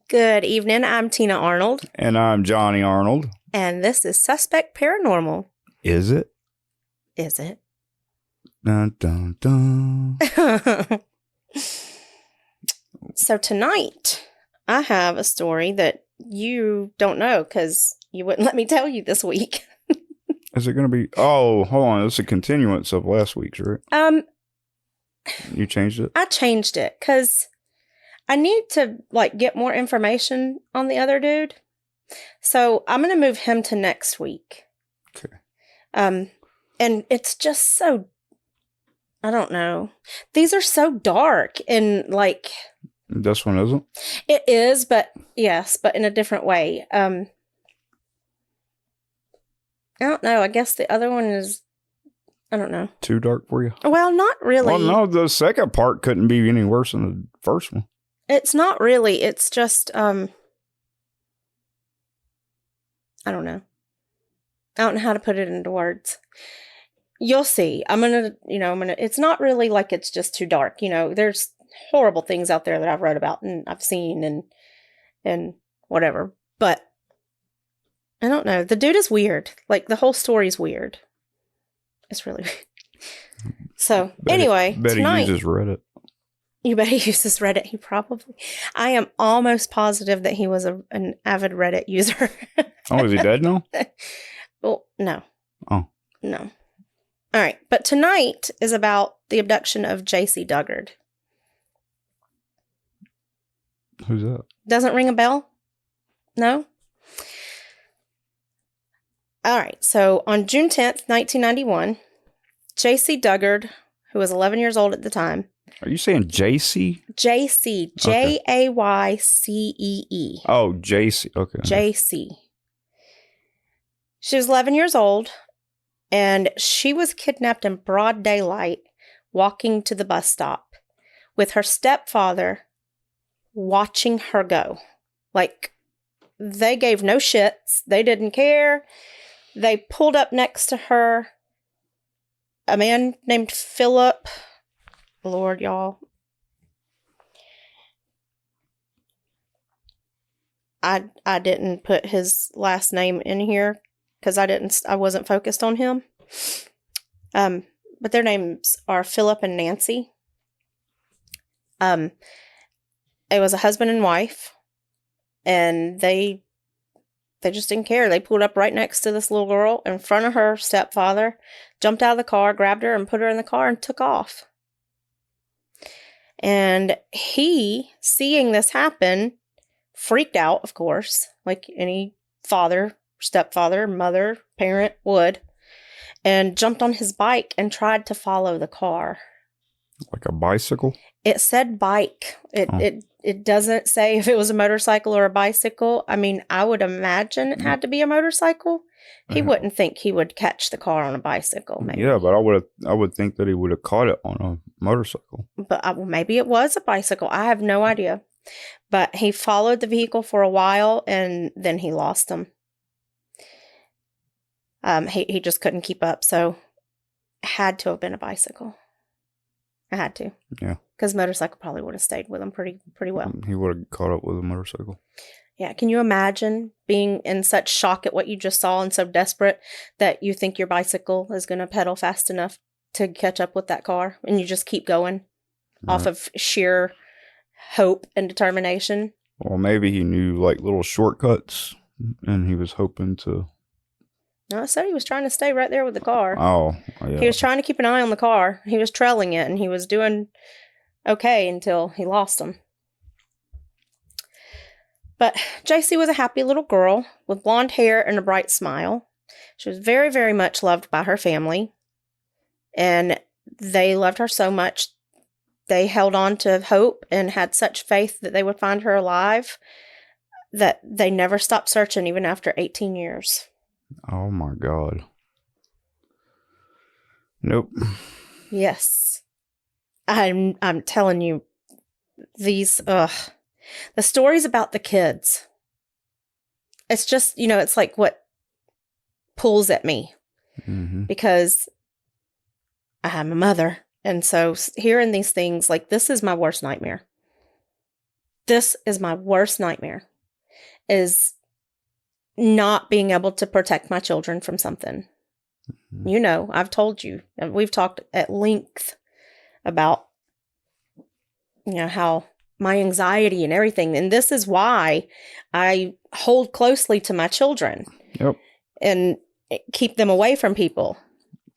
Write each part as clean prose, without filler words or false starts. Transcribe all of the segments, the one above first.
Good evening. I'm Tina Arnold. And I'm Johnnie Arnold. And this is Suspect Paranormal. Is it? Is it? Dun, dun, dun. So tonight, I have a story that you don't know because you wouldn't let me tell you this week. Is it going to be... Oh, hold on. It's a continuance of last week's, right? You changed it? I changed it because I need to get more information on the other dude. So I'm going to move him to next week. Okay. And it's just so, I don't know. These are so dark and This one isn't? It is, but yes, but in a different way. I don't know. I guess the other one is, I don't know. Too dark for you? Well, not really. Well, no, the second part couldn't be any worse than the first one. It's not really. It's just, I don't know. I don't know how to put it into words. You'll see. It's not really like it's just too dark. There's horrible things out there that I've read about and I've seen and whatever. But I don't know. The dude is weird. The whole story's weird. It's really weird. So, anyway, tonight, he uses Reddit. You bet he uses Reddit. He probably... I am almost positive that he was an avid Reddit user. Oh, is he dead now? Well, no. Oh. No. All right. But tonight is about the abduction of Jaycee Dugard. Who's that? Doesn't ring a bell? No? All right. So on June 10th, 1991, Jaycee Dugard, who was 11 years old at the time. Are you saying Jaycee? Jaycee. Jaycee. Oh, Jaycee. Okay. Jaycee. She was 11 years old, and she was kidnapped in broad daylight, walking to the bus stop, with her stepfather watching her go. They gave no shits. They didn't care. They pulled up next to her. A man named Philip. Lord, y'all. I didn't put his last name in here because I wasn't focused on him. But their names are Philip and Nancy. It was a husband and wife, and they just didn't care. They pulled up right next to this little girl in front of her stepfather, jumped out of the car, grabbed her, and put her in the car and took off. And he, seeing this happen, freaked out, of course, like any father, stepfather, mother, parent would, and jumped on his bike and tried to follow the car. Like a bicycle? It said bike. It doesn't say if it was a motorcycle or a bicycle. I mean, I would imagine it had to be a motorcycle. He wouldn't think he would catch the car on a bicycle, maybe. Yeah, but I would think that he would have caught it on a motorcycle. But maybe it was a bicycle. I have no idea. But he followed the vehicle for a while, and then he lost him. He just couldn't keep up, so it had to have been a bicycle. I had to. Yeah. Because motorcycle probably would have stayed with him pretty well. He would have caught up with a motorcycle. Yeah. Can you imagine being in such shock at what you just saw and so desperate that you think your bicycle is going to pedal fast enough to catch up with that car and you just keep going off of sheer hope and determination? Well, maybe he knew little shortcuts and he was hoping to... No, I said he was trying to stay right there with the car. Oh, yeah. He was trying to keep an eye on the car. He was trailing it, and he was doing okay until he lost him. But Jaycee was a happy little girl with blonde hair and a bright smile. She was very, very much loved by her family, and they loved her so much. They held on to hope and had such faith that they would find her alive that they never stopped searching even after 18 years. Oh my God. Nope. Yes. I'm telling you, the stories about the kids. It's just, it's like what pulls at me. Mm-hmm. Because I'm a mother. And so hearing these things, this is my worst nightmare. this is my worst nightmare, is not being able to protect my children from something. You know, I've told you, we've talked at length about, you know, how my anxiety and everything. And this is why I hold closely to my children. Yep. And keep them away from people.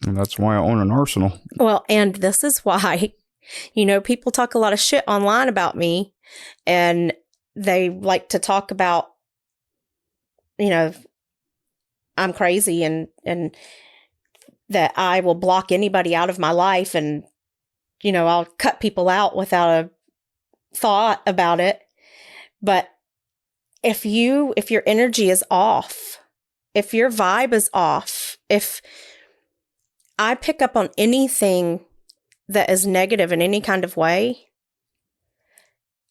And that's why I own an arsenal. Well, and this is why, you know, people talk a lot of shit online about me, and they like to talk about, you know, I'm crazy and that I will block anybody out of my life, and, you know, I'll cut people out without a thought about it. But if your energy is off, if your vibe is off, if I pick up on anything that is negative in any kind of way,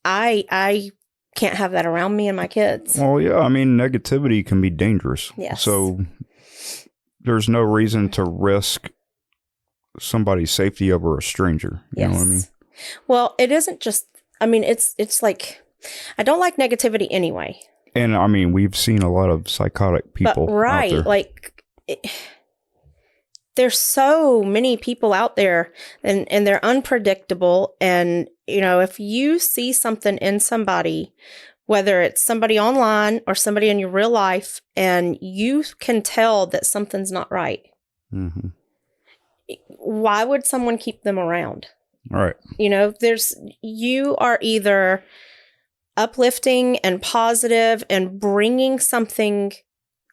I can't have that around me and my kids. Well, yeah, I mean, negativity can be dangerous. Yes. So there's no reason to risk somebody's safety over a stranger. You know what I mean? Well, it isn't just, I mean, it's like, I don't like negativity anyway. And I mean, we've seen a lot of psychotic people. But, right. Out there. Like, there's so many people out there, and they're unpredictable. And, you know, if you see something in somebody, whether it's somebody online or somebody in your real life, and you can tell that something's not right, why would someone keep them around? Right. You know, you are either uplifting and positive and bringing something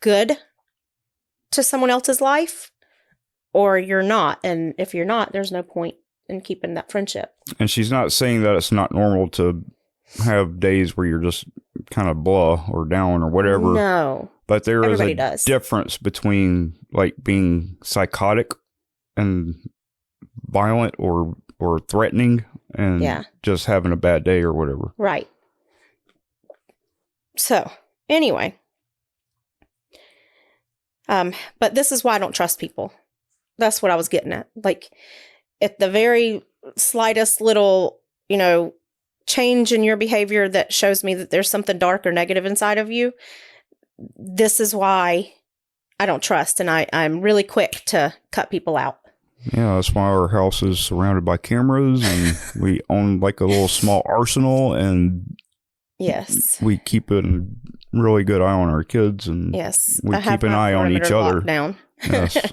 good to someone else's life, or you're not. And if you're not, there's no point in keeping that friendship. And she's not saying that it's not normal to have days where you're just kind of blah or down or whatever. No. But there is a difference between like being psychotic and violent or threatening and just having a bad day or whatever. Right. So, anyway. But this is why I don't trust people. That's what I was getting at. Like, at the very slightest little, you know, change in your behavior that shows me that there's something dark or negative inside of you, this is why I don't trust, and I'm really quick to cut people out. Yeah, that's why our house is surrounded by cameras, and we own like a little small arsenal, and yes, we keep a really good eye on our kids, and we keep an eye on each other. Down. Yes.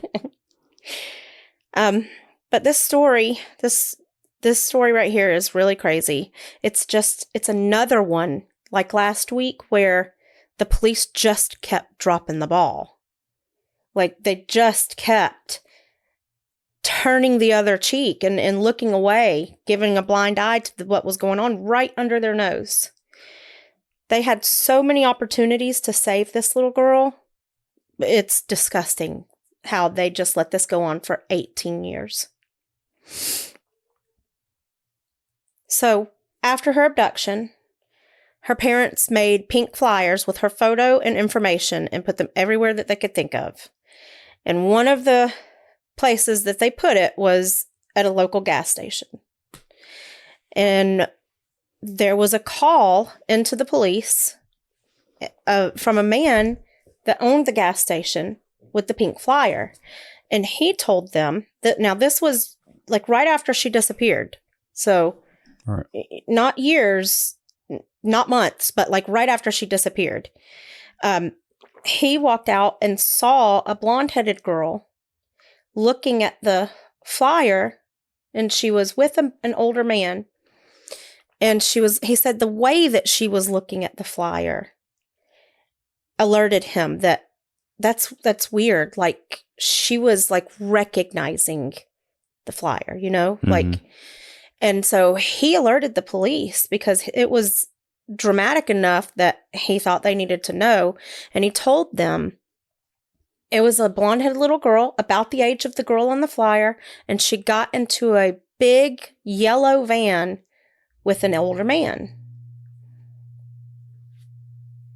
But this story right here is really crazy. It's another one like last week where the police just kept dropping the ball. Like, they just kept turning the other cheek and looking away, giving a blind eye to what was going on right under their nose. They had so many opportunities to save this little girl. It's disgusting how they just let this go on for 18 years. So, after her abduction, her parents made pink flyers with her photo and information and put them everywhere that they could think of. And one of the places that they put it was at a local gas station. And there was a call into the police from a man that owned the gas station with the pink flyer. And he told them that, now this was like right after she disappeared. So not years, not months, but like right after she disappeared. He walked out and saw a blonde-headed girl looking at the flyer, and she was with an older man. And he said the way that she was looking at the flyer alerted him that that's weird. Like, she was like recognizing the flyer, you know, like, and so he alerted the police because it was dramatic enough that he thought they needed to know. And he told them it was a blonde-headed little girl about the age of the girl on the flyer, and she got into a big yellow van with an older man.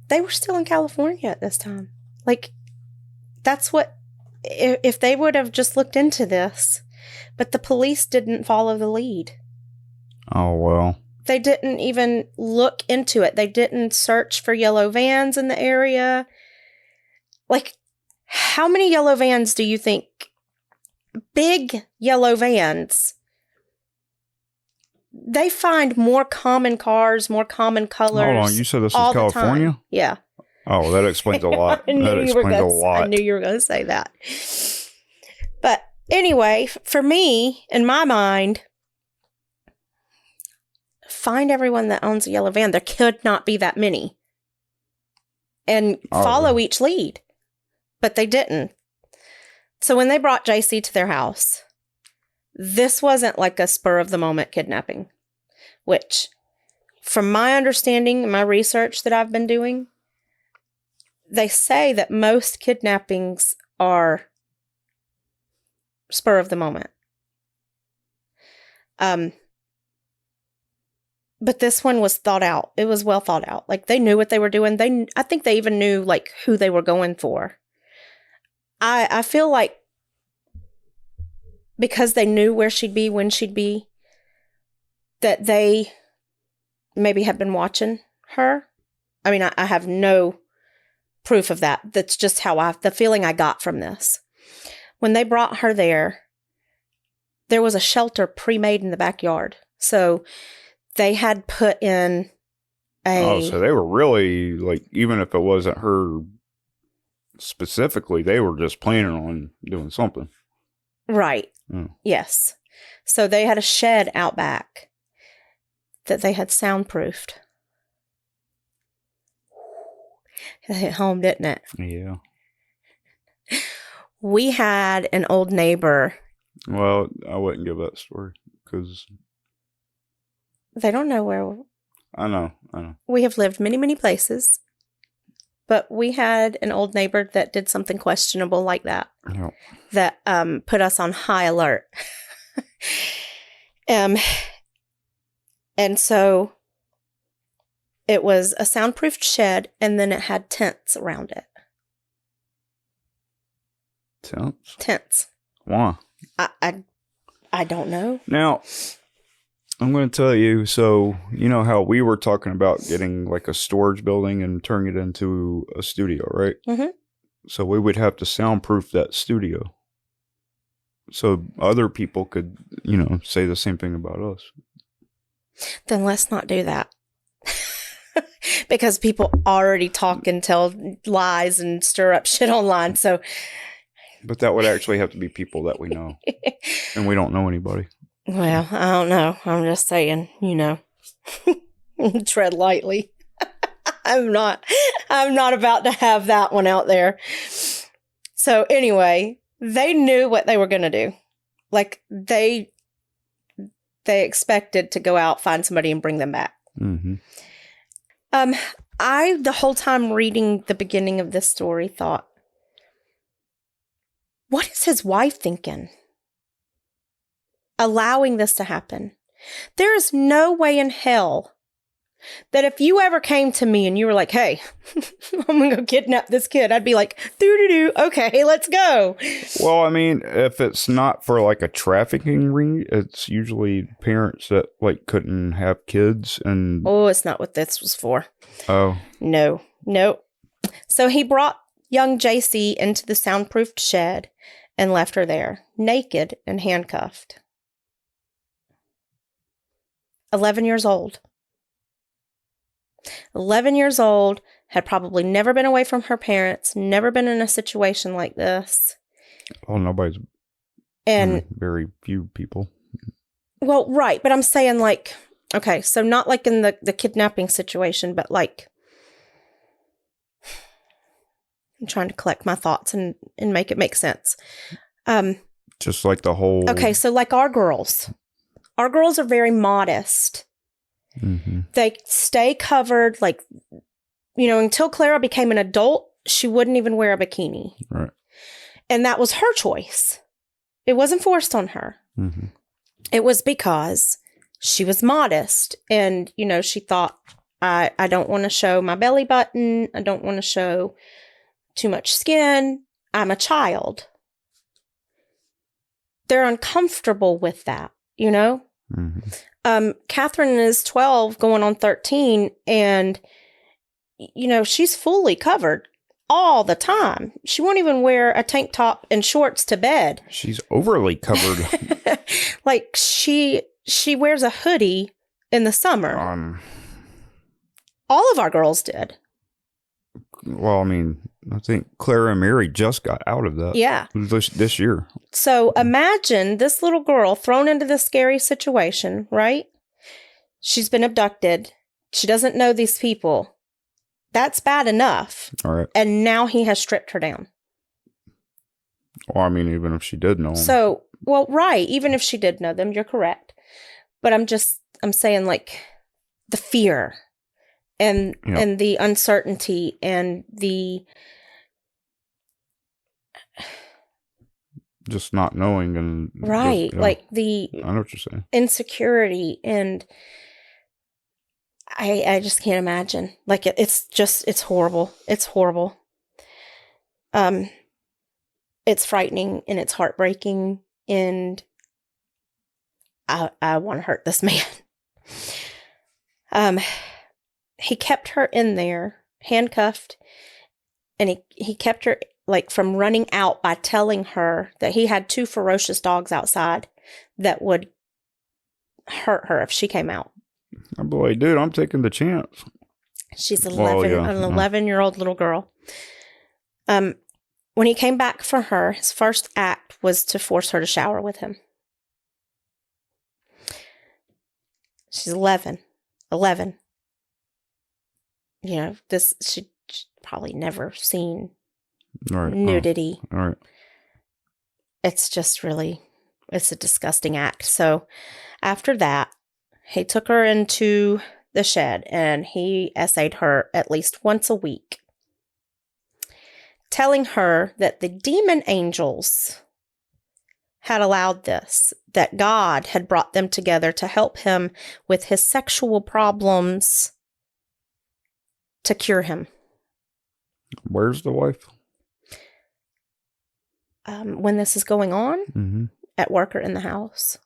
They were still in California at this time. Like, that's what, if they would have just looked into this, but the police didn't follow the lead. Oh, well. They didn't even look into it. They didn't search for yellow vans in the area. Like, how many yellow vans do you think? Big yellow vans. They find more common cars, more common colors. Hold on, you said this is California? Yeah. Oh, that explains a lot. I knew you were going to say that. But anyway, for me, in my mind, find everyone that owns a yellow van. There could not be that many. And follow each lead. But they didn't. So when they brought Jaycee to their house, this wasn't like a spur-of-the-moment kidnapping, which, from my understanding and my research that I've been doing, they say that most kidnappings are spur-of-the-moment. But this one was thought out. It was well thought out. Like, they knew what they were doing. I think they even knew, like, who they were going for. I feel like because they knew where she'd be, when she'd be, that they maybe have been watching her. I mean, I have no proof of that. That's just the feeling I got from this. When they brought her there was a shelter pre-made in the backyard. So they had put in so they were really, like, even if it wasn't her specifically, they were just planning on doing something. Right. Yes. So they had a shed out back that they had soundproofed. It hit home, didn't it? Yeah. We had an old neighbor. Well, I wouldn't give that story because they don't know where. I know. We have lived many, many places. But we had an old neighbor that did something questionable like that. Yep. That put us on high alert. And so it was a soundproofed shed, and then it had tents around it. Tents? Tents. Why? I don't know. Now, I'm going to tell you, so you know how we were talking about getting like a storage building and turning it into a studio, right? Mm-hmm. So we would have to soundproof that studio. So other people could, say the same thing about us. Then let's not do that. Because people already talk and tell lies and stir up shit online, so. But that would actually have to be people that we know. And we don't know anybody. Well, I don't know. I'm just saying, tread lightly. I'm not about to have that one out there. So anyway, they knew what they were going to do. Like, they expected to go out, find somebody, and bring them back. Mm-hmm. The whole time reading the beginning of this story, thought, what is his wife thinking? Allowing this to happen. There is no way in hell that if you ever came to me and you were like, hey, I'm going to go kidnap this kid, I'd be like, doo-doo-doo, okay, let's go. Well, I mean, if it's not for like a trafficking ring, it's usually parents that like couldn't have kids and... Oh, it's not what this was for. Oh. No. So he brought young Jaycee into the soundproofed shed and left her there, naked and handcuffed. 11 years old. 11 years old, had probably never been away from her parents, never been in a situation like this. Oh, nobody's. And very few people. Well, right. But I'm saying, like, okay, so not like in the kidnapping situation, but like, I'm trying to collect my thoughts and make it make sense. Just like the whole. Okay, so like our girls are very modest. Mm-hmm. They stay covered, like, until Clara became an adult, she wouldn't even wear a bikini. Right. And that was her choice. It wasn't forced on her. Mm-hmm. It was because she was modest. And, she thought, I don't want to show my belly button. I don't want to show too much skin. I'm a child. They're uncomfortable with that, Mm-hmm. Catherine is 12 going on 13, and, she's fully covered all the time. She won't even wear a tank top and shorts to bed. She's overly covered. Like, she wears a hoodie in the summer. All of our girls did. Well, I mean, I think Clara and Mary just got out of that. Yeah. This year. So imagine this little girl thrown into this scary situation, right? She's been abducted. She doesn't know these people. That's bad enough. All right. And now he has stripped her down. Well, I mean, even if she did know them. So, well, right. Even if she did know them, you're correct. But I'm saying, like, the fear and the uncertainty and the just not knowing and right, like the I know what you're saying. Insecurity, and I just can't imagine. Like it's horrible. It's horrible. It's frightening and it's heartbreaking, and I want to hurt this man. He kept her in there, handcuffed, and he kept her like from running out by telling her that he had 2 ferocious dogs outside that would hurt her if she came out. Oh boy, dude, I'm taking the chance. She's an 11-year-old little girl. When he came back for her, his first act was to force her to shower with him. She's 11. She'd probably never seen nudity. All right. It's just really, it's a disgusting act. So after that, he took her into the shed and he essayed her at least once a week, telling her that the demon angels had allowed this, that God had brought them together to help him with his sexual problems, to cure him. Where's the wife? When this is going on, at work or in the house.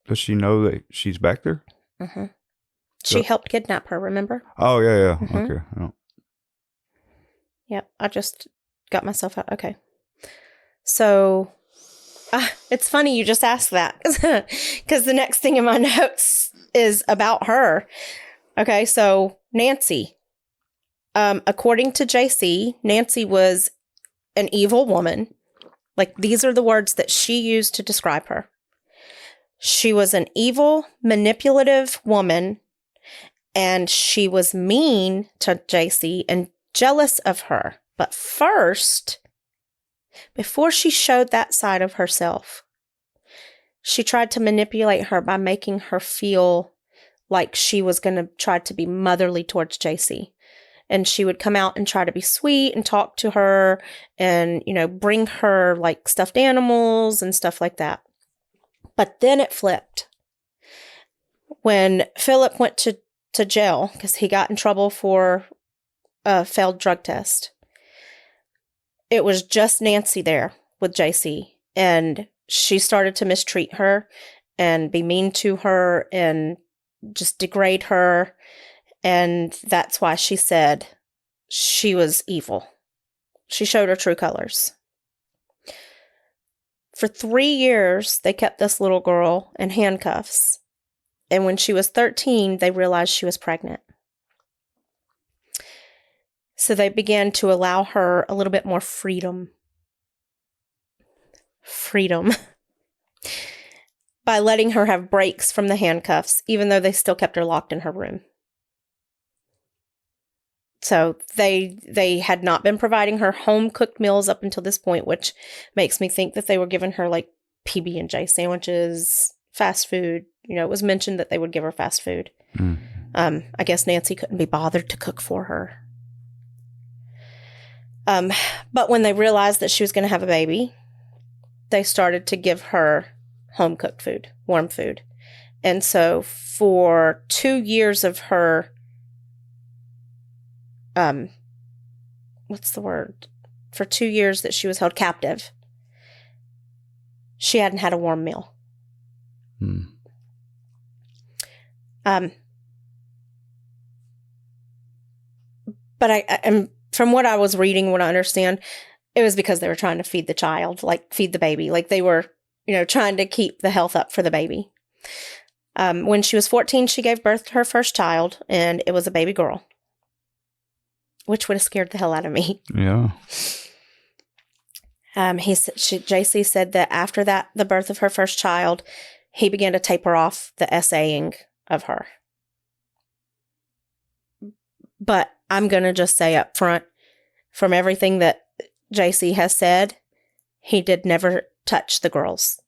Does she know that she's back there? Mm-hmm. She helped kidnap her, remember? Oh, yeah. Mm-hmm. Okay. Oh. Yep, I just got myself out. Okay. So, it's funny you just asked that, because the next thing in my notes is about her. Okay, so Nancy. According to Jaycee, Nancy was an evil woman. Like, these are the words that she used to describe her. She was an evil, manipulative woman, and she was mean to Jaycee and jealous of her. But first, before she showed that side of herself, she tried to manipulate her by making her feel like she was going to try to be motherly towards Jaycee. And she would come out and try to be sweet and talk to her and, bring her like stuffed animals and stuff like that. But then it flipped. When Philip went to jail because he got in trouble for a failed drug test, it was just Nancy there with Jaycee. And she started to mistreat her and be mean to her and just degrade her. And that's why she said she was evil. She showed her true colors. For 3 years, they kept this little girl in handcuffs. And when she was 13, they realized she was pregnant. So they began to allow her a little bit more freedom. By letting her have breaks from the handcuffs, even though they still kept her locked in her room. So they had not been providing her home-cooked meals up until this point, which makes me think that they were giving her like PB&J sandwiches, fast food. It was mentioned that they would give her fast food. I guess Nancy couldn't be bothered to cook for her. But when they realized that she was going to have a baby, they started to give her home-cooked food, warm food. And so for 2 years of her for 2 years that she was held captive, she hadn't had a warm meal. But I from what I was reading, what I understand, it was because they were trying to feed the child, like feed the baby. Like they were, trying to keep the health up for the baby. When she was 14, she gave birth to her first child, and it was a baby girl, which would have scared the hell out of me. Yeah. Jaycee said that after that, the birth of her first child, he began to taper off the essaying of her. But I'm going to just say up front, from everything that Jaycee has said, he did never touch the girls.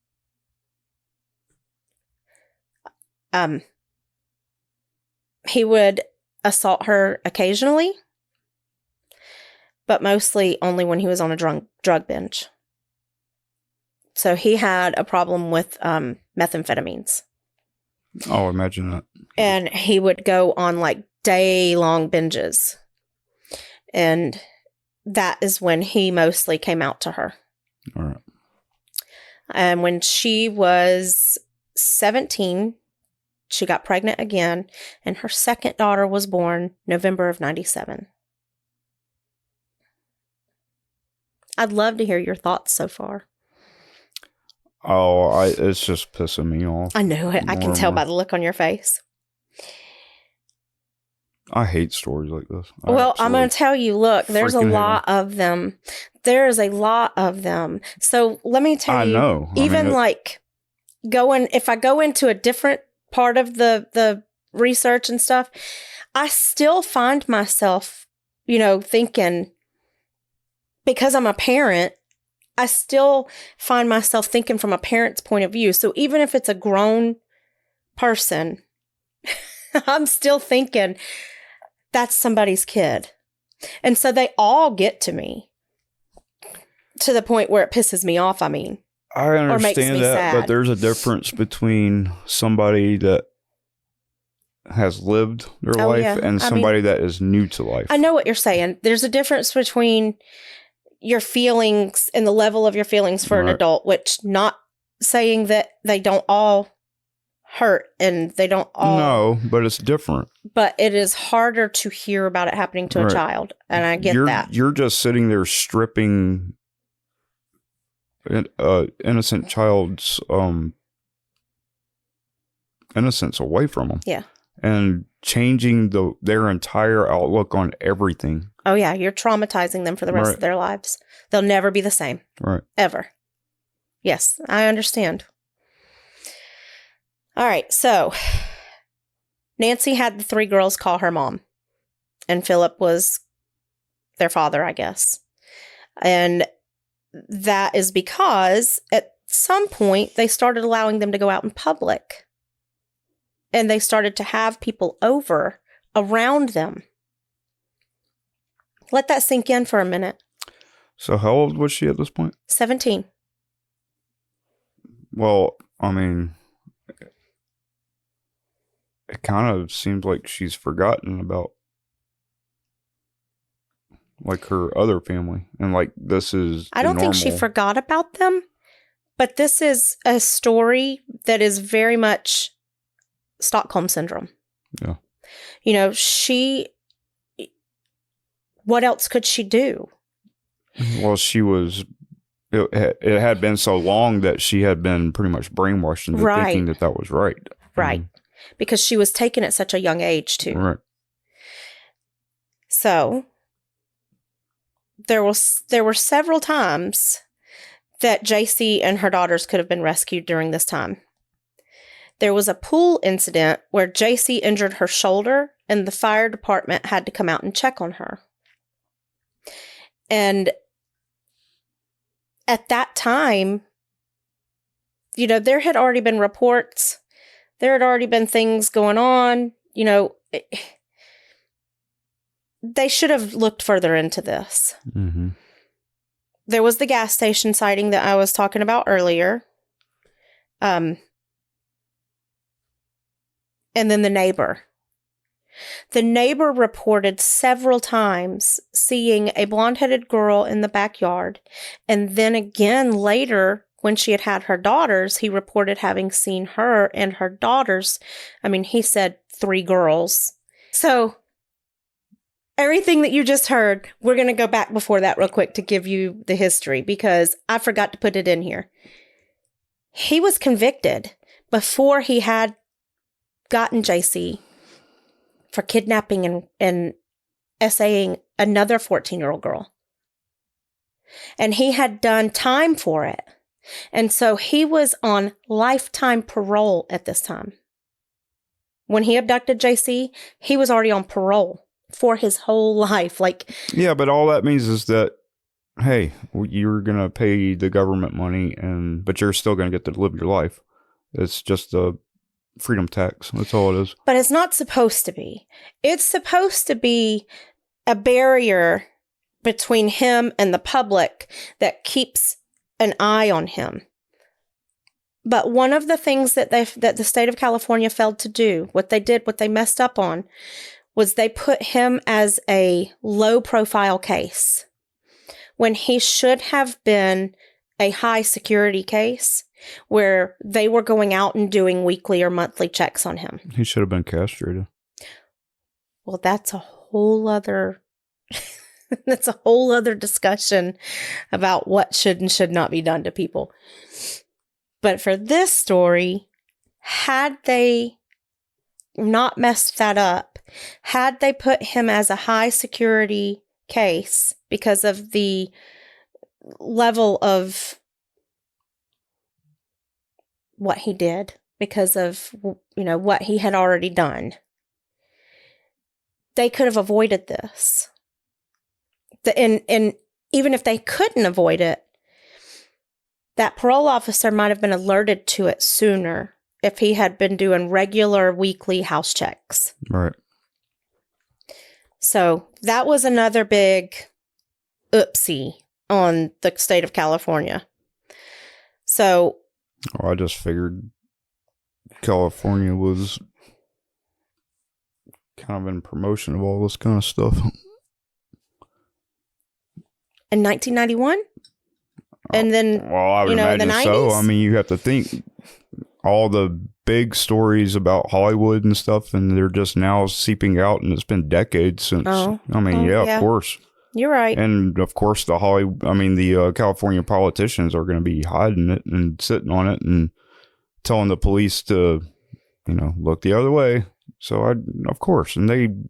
He would assault her occasionally, but mostly only when he was on a drug binge. So he had a problem with methamphetamines. Oh, imagine that. And he would go on like day-long binges. And that is when he mostly came out to her. All right. And when she was 17, she got pregnant again, and her second daughter was born November of 97. I'd love to hear your thoughts so far. Oh, it's just pissing me off. I know it. I can tell by the look on your face. I hate stories like this. Well, I'm going to tell you, look, there's a lot of them. There is a lot of them. So let me tell you. I know. Even like if I go into a different part of the research and stuff, I still find myself, thinking, because I'm a parent, I still find myself thinking from a parent's point of view. So even if it's a grown person, I'm still thinking that's somebody's kid. And so they all get to me to the point where it pisses me off. I mean, I understand that, sad. But there's a difference between somebody that has lived their life and somebody that is new to life. I know what you're saying. There's a difference between your feelings and the level of your feelings for an adult, which not saying that they don't all hurt and they don't all. No, but it's different. But it is harder to hear about it happening to a child. And I get that. You're just sitting there stripping an innocent child's innocence away from them. Yeah. And changing their entire outlook on everything. Oh, yeah. You're traumatizing them for the rest of their lives. They'll never be the same. Right. Ever. Yes, I understand. All right. So Nancy had the 3 girls call her mom. And Philip was their father, I guess. And that is because at some point they started allowing them to go out in public. And they started to have people over around them. Let that sink in for a minute. So how old was she at this point? 17. Well, I mean, it kind of seems like she's forgotten about like her other family. And like this is I don't think she forgot about them. But this is a story that is very much Stockholm Syndrome. Yeah. What else could she do? Well, it had been so long that she had been pretty much brainwashed into thinking that was right. Right. Because she was taken at such a young age, too. Right. So, there were several times that Jaycee and her daughters could have been rescued during this time. There was a pool incident where Jaycee injured her shoulder and the fire department had to come out and check on her. And at that time, there had already been reports. There had already been things going on. They should have looked further into this. Mm-hmm. There was the gas station sighting that I was talking about earlier. And then the neighbor. The neighbor reported several times seeing a blonde-headed girl in the backyard. And then again later, when she had her daughters, he reported having seen her and her daughters. I mean, he said 3 girls. So everything that you just heard, we're going to go back before that real quick to give you the history because I forgot to put it in here. He was convicted before he had gotten Jaycee for kidnapping and essaying another 14-year-old girl. And he had done time for it. And so he was on lifetime parole at this time. When he abducted Jaycee, he was already on parole for his whole life. Yeah, but all that means is that, hey, you're going to pay the government money, but you're still going to get to live your life. It's just a freedom tax. That's all it is. But it's not supposed to be. It's supposed to be a barrier between him and the public that keeps an eye on him. But one of the things that the state of California failed to do, what they messed up on, was they put him as a low-profile case when he should have been a high-security case where they were going out and doing weekly or monthly checks on him. He should have been castrated. Well, that's a whole other... That's a whole other discussion about what should and should not be done to people. But for this story, had they not messed that up, had they put him as a high security case because of the level of what he did, because of, what he had already done, they could have avoided this. And even if they couldn't avoid it, that parole officer might have been alerted to it sooner if he had been doing regular weekly house checks. Right. So that was another big oopsie on the state of California. So. I just figured California was kind of in promotion of all this kind of stuff. In 1991? And then, well, I would imagine the 90s? so. I mean, you have to think all the big stories about Hollywood and stuff, and they're just now seeping out, and it's been decades since. Oh. Yeah, of course. You're right. And of course, the California politicians are going to be hiding it and sitting on it and telling the police to, look the other way. So of course, and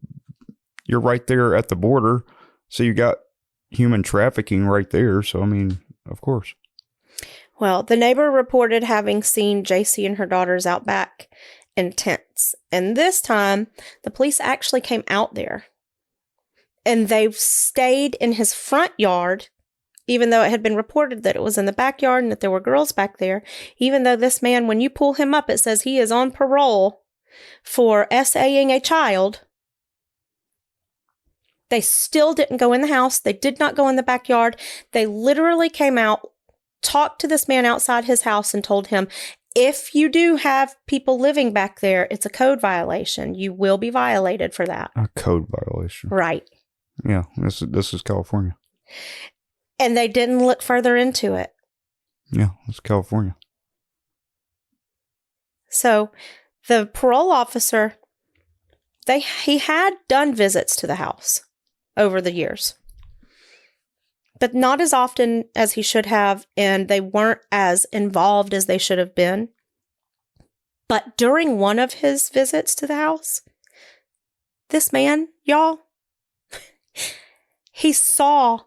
you're right there at the border, so you got human trafficking right there. So, of course. Well, the neighbor reported having seen Jaycee and her daughters out back in tents. And this time, the police actually came out there. And they stayed in his front yard, even though it had been reported that it was in the backyard and that there were girls back there. Even though this man, when you pull him up, it says he is on parole for essaying a child. They still didn't go in the house. They did not go in the backyard. They literally came out, talked to this man outside his house and told him, if you do have people living back there, it's a code violation. You will be violated for that. A code violation. Right. Yeah, this is California. And they didn't look further into it. Yeah, it's California. So the parole officer, he had done visits to the house over the years, but not as often as he should have, and they weren't as involved as they should have been. But during one of his visits to the house, this man, y'all, he saw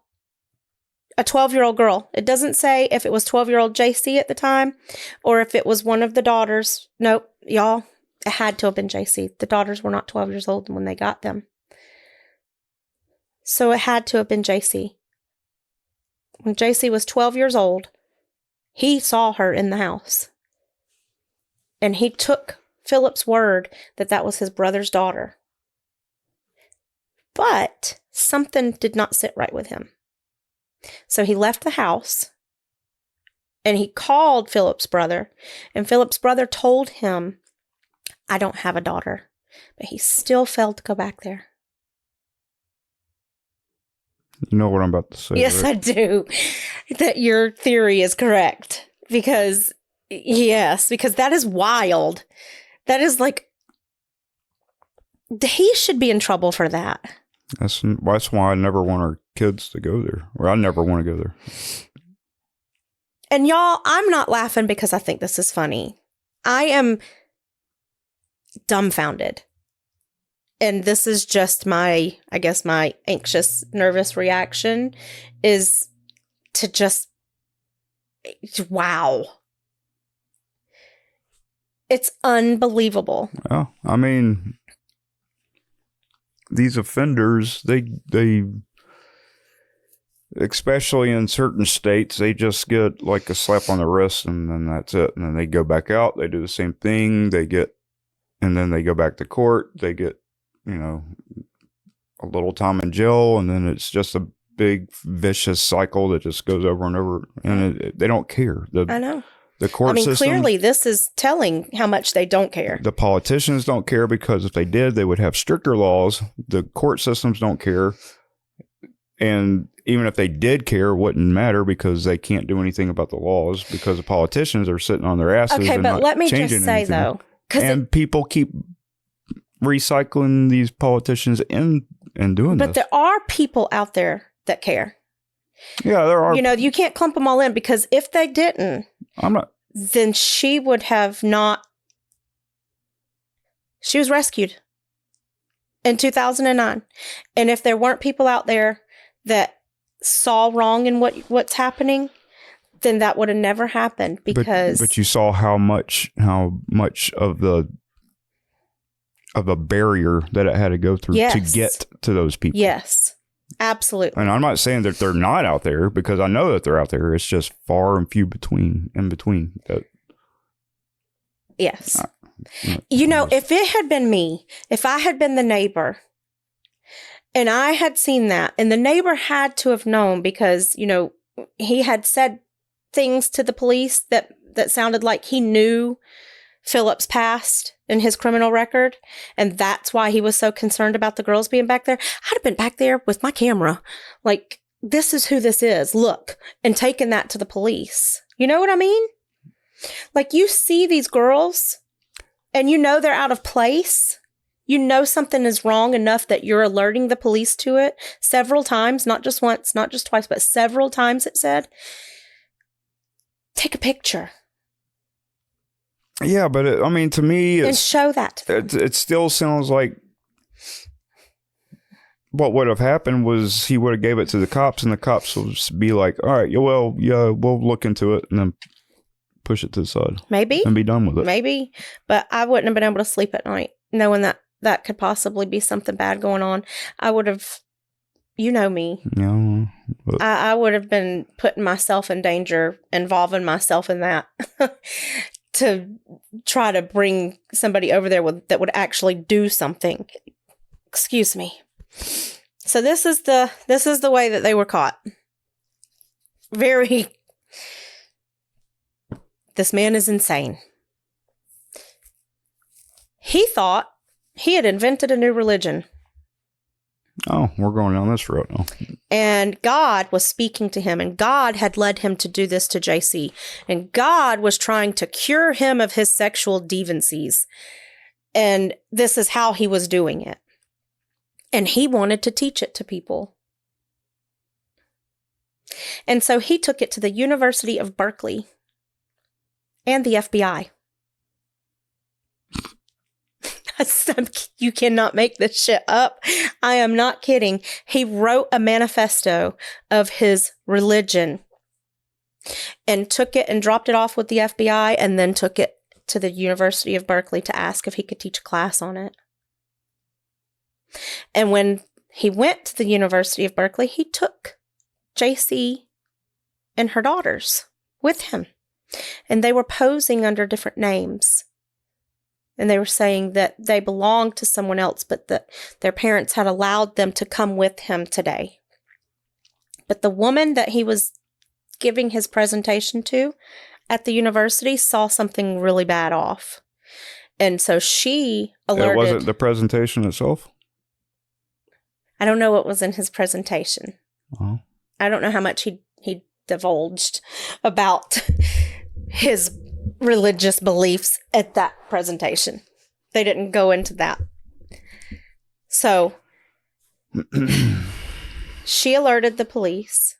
a 12-year-old girl. It doesn't say if it was 12-year-old Jaycee at the time or if it was one of the daughters. Nope, y'all, it had to have been Jaycee. The daughters were not 12 years old when they got them. So it had to have been Jaycee. When Jaycee was 12 years old, he saw her in the house. And he took Philip's word that that was his brother's daughter. But something did not sit right with him. So he left the house and he called Philip's brother. And Philip's brother told him, I don't have a daughter. But he still failed to go back there. You know what I'm about to say, yes, right? I do. That your theory is correct. because that is wild. That is like, he should be in trouble for that. That's why I never want our kids to go there. Or I never want to go there. And y'all, I'm not laughing because I think this is funny. I am dumbfounded. And this is just my anxious, nervous reaction is to just, wow. It's unbelievable. Yeah, I mean, these offenders, they especially in certain states, they just get like a slap on the wrist and then that's it. And then they go back out, they do the same thing, and then they go back to court, they get, a little time in jail, and then it's just a big vicious cycle that just goes over and over, and they don't care. I know. The court system, clearly this is telling how much they don't care. The politicians don't care, because if they did, they would have stricter laws. The court systems don't care. And even if they did care, it wouldn't matter, because they can't do anything about the laws, because the politicians are sitting on their asses. Okay, and but not let me just changing say, anything. though. And people keep recycling these politicians and doing this. But there are people out there that care. Yeah, there are. You can't clump them all in, because if they didn't, then she would have not. She was rescued in 2009. And if there weren't people out there that saw wrong in what's happening, then that would have never happened, because. But you saw how much of a barrier that it had to go through to get to those people. Yes, absolutely. And I'm not saying that they're not out there, because I know that they're out there. It's just far and few in between. Yes. If it had been me, if I had been the neighbor and I had seen that, and the neighbor had to have known, because, he had said things to the police that sounded like he knew Philip's past and his criminal record, and that's why he was so concerned about the girls being back there. I'd have been back there with my camera, like, this is who this is, look, and taken that to the police. You know what I mean? Like, you see these girls, and they're out of place. Something is wrong enough that you're alerting the police to it several times, not just once, not just twice, but several times. It said, take a picture. Yeah, but to me, and show that. It still sounds like what would have happened was he would have gave it to the cops, and the cops would be like, "All right, we'll look into it," and then push it to the side. Maybe. And be done with it. Maybe, but I wouldn't have been able to sleep at night knowing that could possibly be something bad going on. I would have, me. Yeah. I would have been putting myself in danger, involving myself in that. To try to bring somebody over there that would actually do something. Excuse me. So this is the way that they were caught. This man is insane. He thought he had invented a new religion. Oh, we're going down this road now. And God was speaking to him, and God had led him to do this to Jaycee. And God was trying to cure him of his sexual deviancies. And this is how he was doing it. And he wanted to teach it to people. And so he took it to the University of Berkeley and the FBI. You cannot make this shit up. I am not kidding. He wrote a manifesto of his religion and took it and dropped it off with the FBI, and then took it to the University of Berkeley to ask if he could teach a class on it. And when he went to the University of Berkeley, he took Jaycee and her daughters with him. And they were posing under different names. And they were saying that they belonged to someone else, but that their parents had allowed them to come with him today. But the woman that he was giving his presentation to at the university saw something really bad off. And so she alerted. It wasn't the presentation itself? I don't know what was in his presentation. Oh. I don't know how much he divulged about his religious beliefs at that presentation. They didn't go into that. So she alerted the police.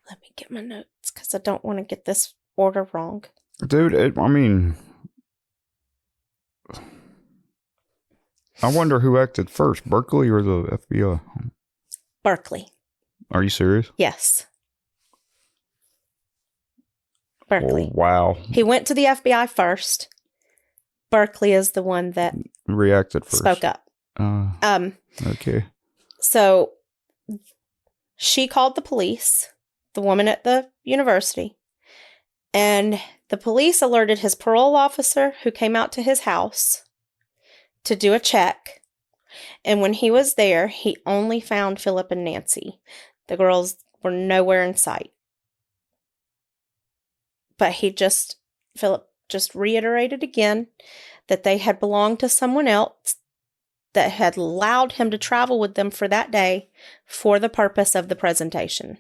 Let me get my notes because I don't want to get this order wrong. Dude, I wonder who acted first, Berkeley or the FBI? Berkeley. Are you serious? Yes. Berkeley. Oh, wow. He went to the FBI first. Berkeley is the one that reacted first. Spoke up. Okay. So she called the police, the woman at the university, and the police alerted his parole officer who came out to his house to do a check. And when he was there, he only found Philip and Nancy. The girls were nowhere in sight. But Philip just reiterated again that they had belonged to someone else that had allowed him to travel with them for that day for the purpose of the presentation.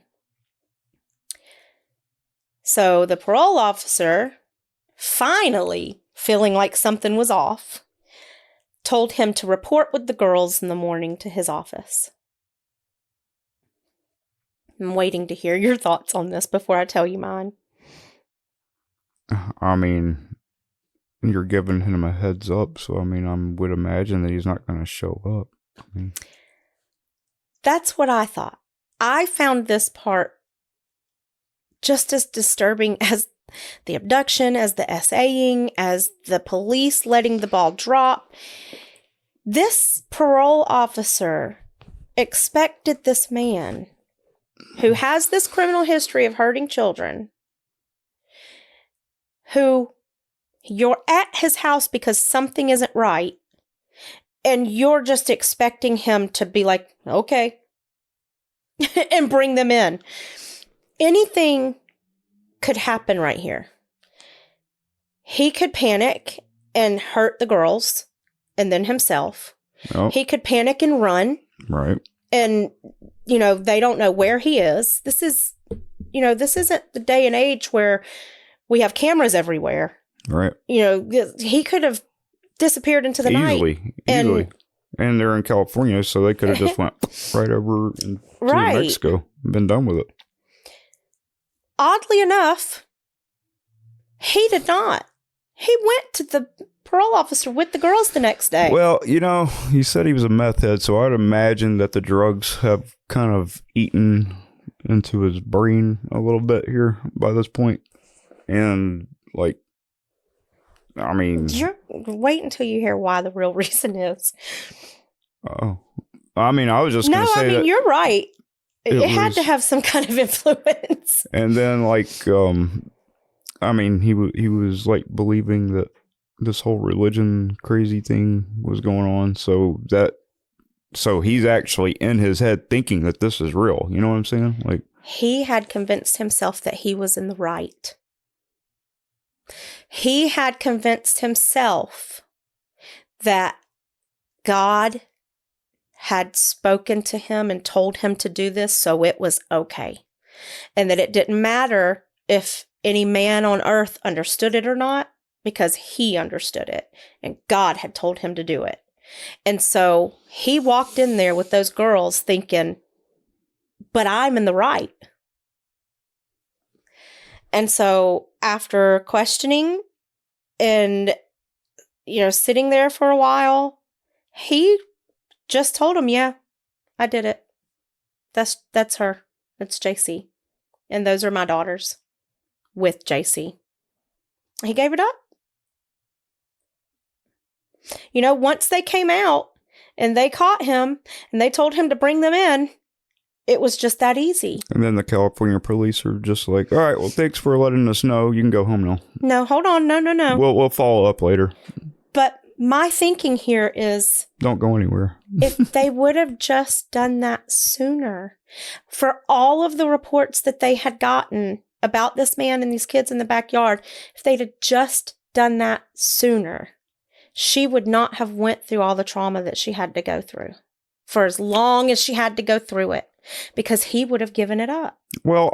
So the parole officer, finally feeling like something was off, told him to report with the girls in the morning to his office. I'm waiting to hear your thoughts on this before I tell you mine. I mean, you're giving him a heads up, so I mean, I would imagine that he's not going to show up. That's what I thought. I found this part just as disturbing as the abduction, as the essaying, as the police letting the ball drop. This parole officer expected this man who has this criminal history of hurting children, who you're at his house because something isn't right, and you're just expecting him to be like, okay, and bring them in. Anything could happen right here. He could panic and hurt the girls and then himself. Oh. He could panic and run. Right. And, they don't know where he is. This isn't the day and age where we have cameras everywhere. Right. He could have disappeared into the night. Easily. And they're in California, so they could have just went right over to Mexico and been done with it. Oddly enough, he did not. He went to the parole officer with the girls the next day. Well, he said he was a meth head, so I'd imagine that the drugs have kind of eaten into his brain a little bit here by this point. And, wait until you hear why the real reason is. Oh. I was just going to say that you're right. It had to have some kind of influence. And then, he was, believing that this whole religion crazy thing was going on. So he's actually in his head thinking that this is real. You know what I'm saying? He had convinced himself that he was in the right. He had convinced himself that God had spoken to him and told him to do this, so it was okay. And that it didn't matter if any man on earth understood it or not, because he understood it, and God had told him to do it. And so he walked in there with those girls thinking, but I'm in the right. And so after questioning and, sitting there for a while, he just told him, yeah, I did it. That's her. That's Jaycee. And those are my daughters with Jaycee. He gave it up. Once they came out and they caught him and they told him to bring them in, it was just that easy. And then the California police are just like, all right, well, thanks for letting us know. You can go home now. No, hold on. No. We'll follow up later. But my thinking here is... Don't go anywhere. If they would have just done that sooner, for all of the reports that they had gotten about this man and these kids in the backyard, if they'd have just done that sooner, she would not have went through all the trauma that she had to go through for as long as she had to go through it, because he would have given it up. Well,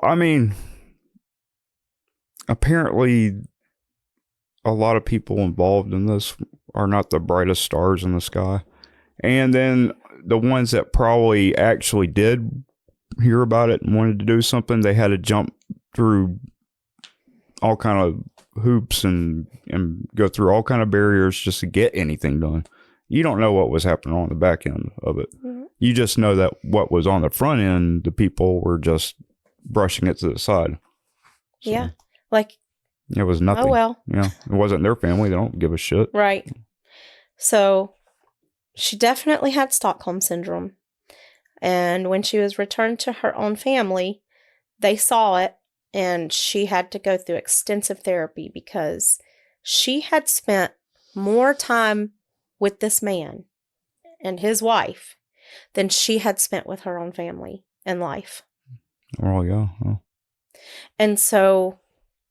apparently a lot of people involved in this are not the brightest stars in the sky. And then the ones that probably actually did hear about it and wanted to do something, they had to jump through all kind of hoops and go through all kind of barriers just to get anything done. You don't know what was happening on the back end of it. Mm-hmm. You just know that what was on the front end, the people were just brushing it to the side. So, yeah. Like, it was nothing. Oh, well. Yeah. It wasn't their family. They don't give a shit. Right. So she definitely had Stockholm Syndrome. And when she was returned to her own family, they saw it, and she had to go through extensive therapy because she had spent more time with this man and his wife than she had spent with her own family and life. Oh, yeah. Oh. And so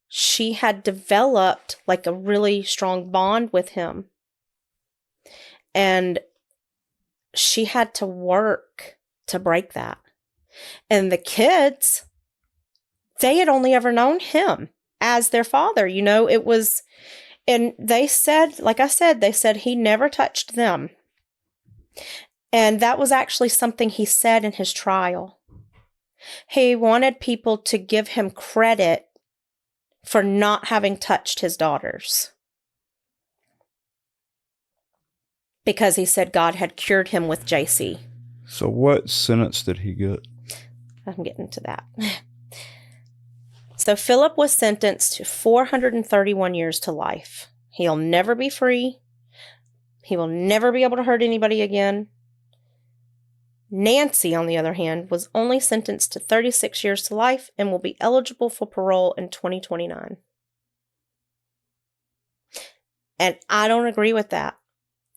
she had developed like a really strong bond with him. And she had to work to break that. And the kids, they had only ever known him as their father. You know, it was, and they said, like I said, they said he never touched them. And that was actually something he said in his trial. He wanted people to give him credit for not having touched his daughters. Because he said God had cured him with Jaycee. So what sentence did he get? I'm getting to that. So Philip was sentenced to 431 years to life. He'll never be free. He will never be able to hurt anybody again. Nancy, on the other hand, was only sentenced to 36 years to life and will be eligible for parole in 2029. And I don't agree with that.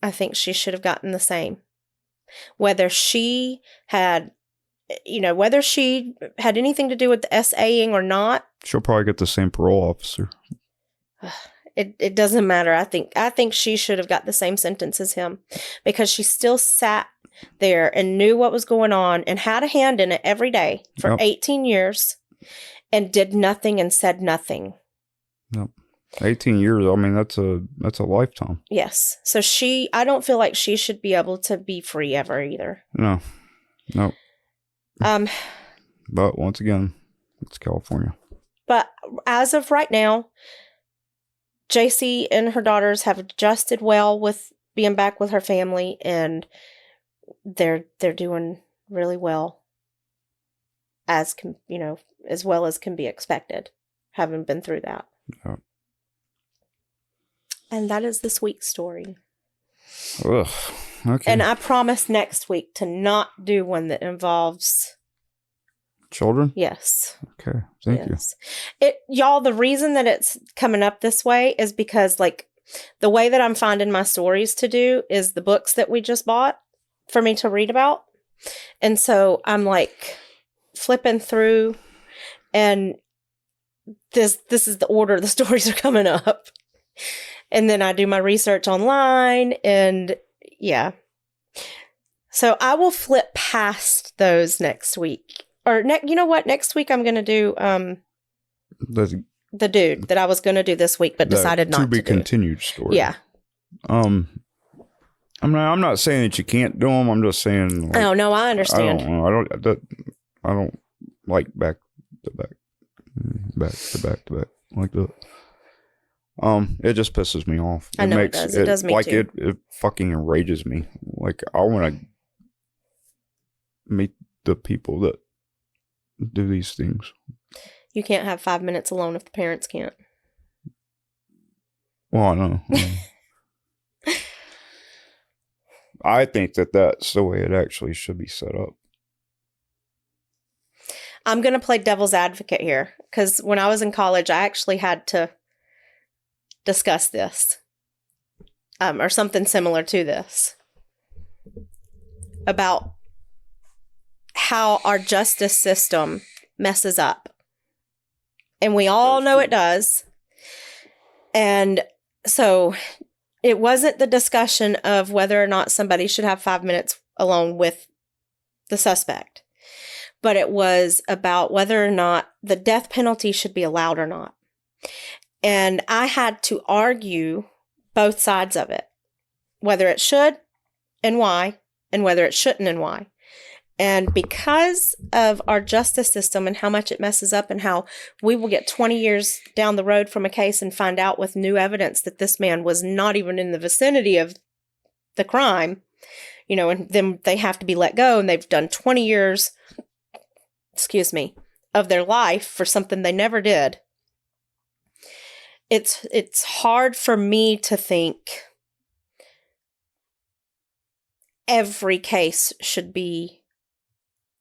I think she should have gotten the same. Whether she had anything to do with the SAing or not. She'll probably get the same parole officer. It doesn't matter. I think she should have got the same sentence as him because she still sat there and knew what was going on and had a hand in it every day for 18 years and did nothing and said nothing. Yep. 18 years. I mean, that's a lifetime. Yes. So I don't feel like she should be able to be free ever either. No. But once again, it's California. But as of right now, Jaycee and her daughters have adjusted well with being back with her family, and they're doing really well, as well as can be expected, having been through that. Yeah. And that is this week's story. Ugh. Okay. And I promise next week to not do one that involves children. Yes. Okay. Thank you. Y'all, the reason that it's coming up this way is because, like, the way that I'm finding my stories to do is the books that we just bought for me to read about. And so I'm like flipping through, and this is the order the stories are coming up. And then I do my research online, and yeah. So I will flip past those next week. Or you know what? Next week I'm going to do the dude that I was going to do this week, but decided not to. To be continued story. Yeah. I'm not saying that you can't do them. I'm just saying. Like, oh no, I understand. I don't like back to back like that. It just pisses me off. I know it does. It does me too. It fucking enrages me. Like, I want to meet the people that do these things. You can't have 5 minutes alone if the parents can't. Well, I know. I think that that's the way it actually should be set up. I'm going to play devil's advocate here, because when I was in college, I actually had to discuss this, or something similar to this, about how our justice system messes up. And we all know it does. And so it wasn't the discussion of whether or not somebody should have 5 minutes alone with the suspect, but it was about whether or not the death penalty should be allowed or not. And I had to argue both sides of it, whether it should and why, and whether it shouldn't and why. And because of our justice system and how much it messes up and how we will get 20 years down the road from a case and find out with new evidence that this man was not even in the vicinity of the crime, and then they have to be let go and they've done 20 years, of their life for something they never did. It's hard for me to think every case should be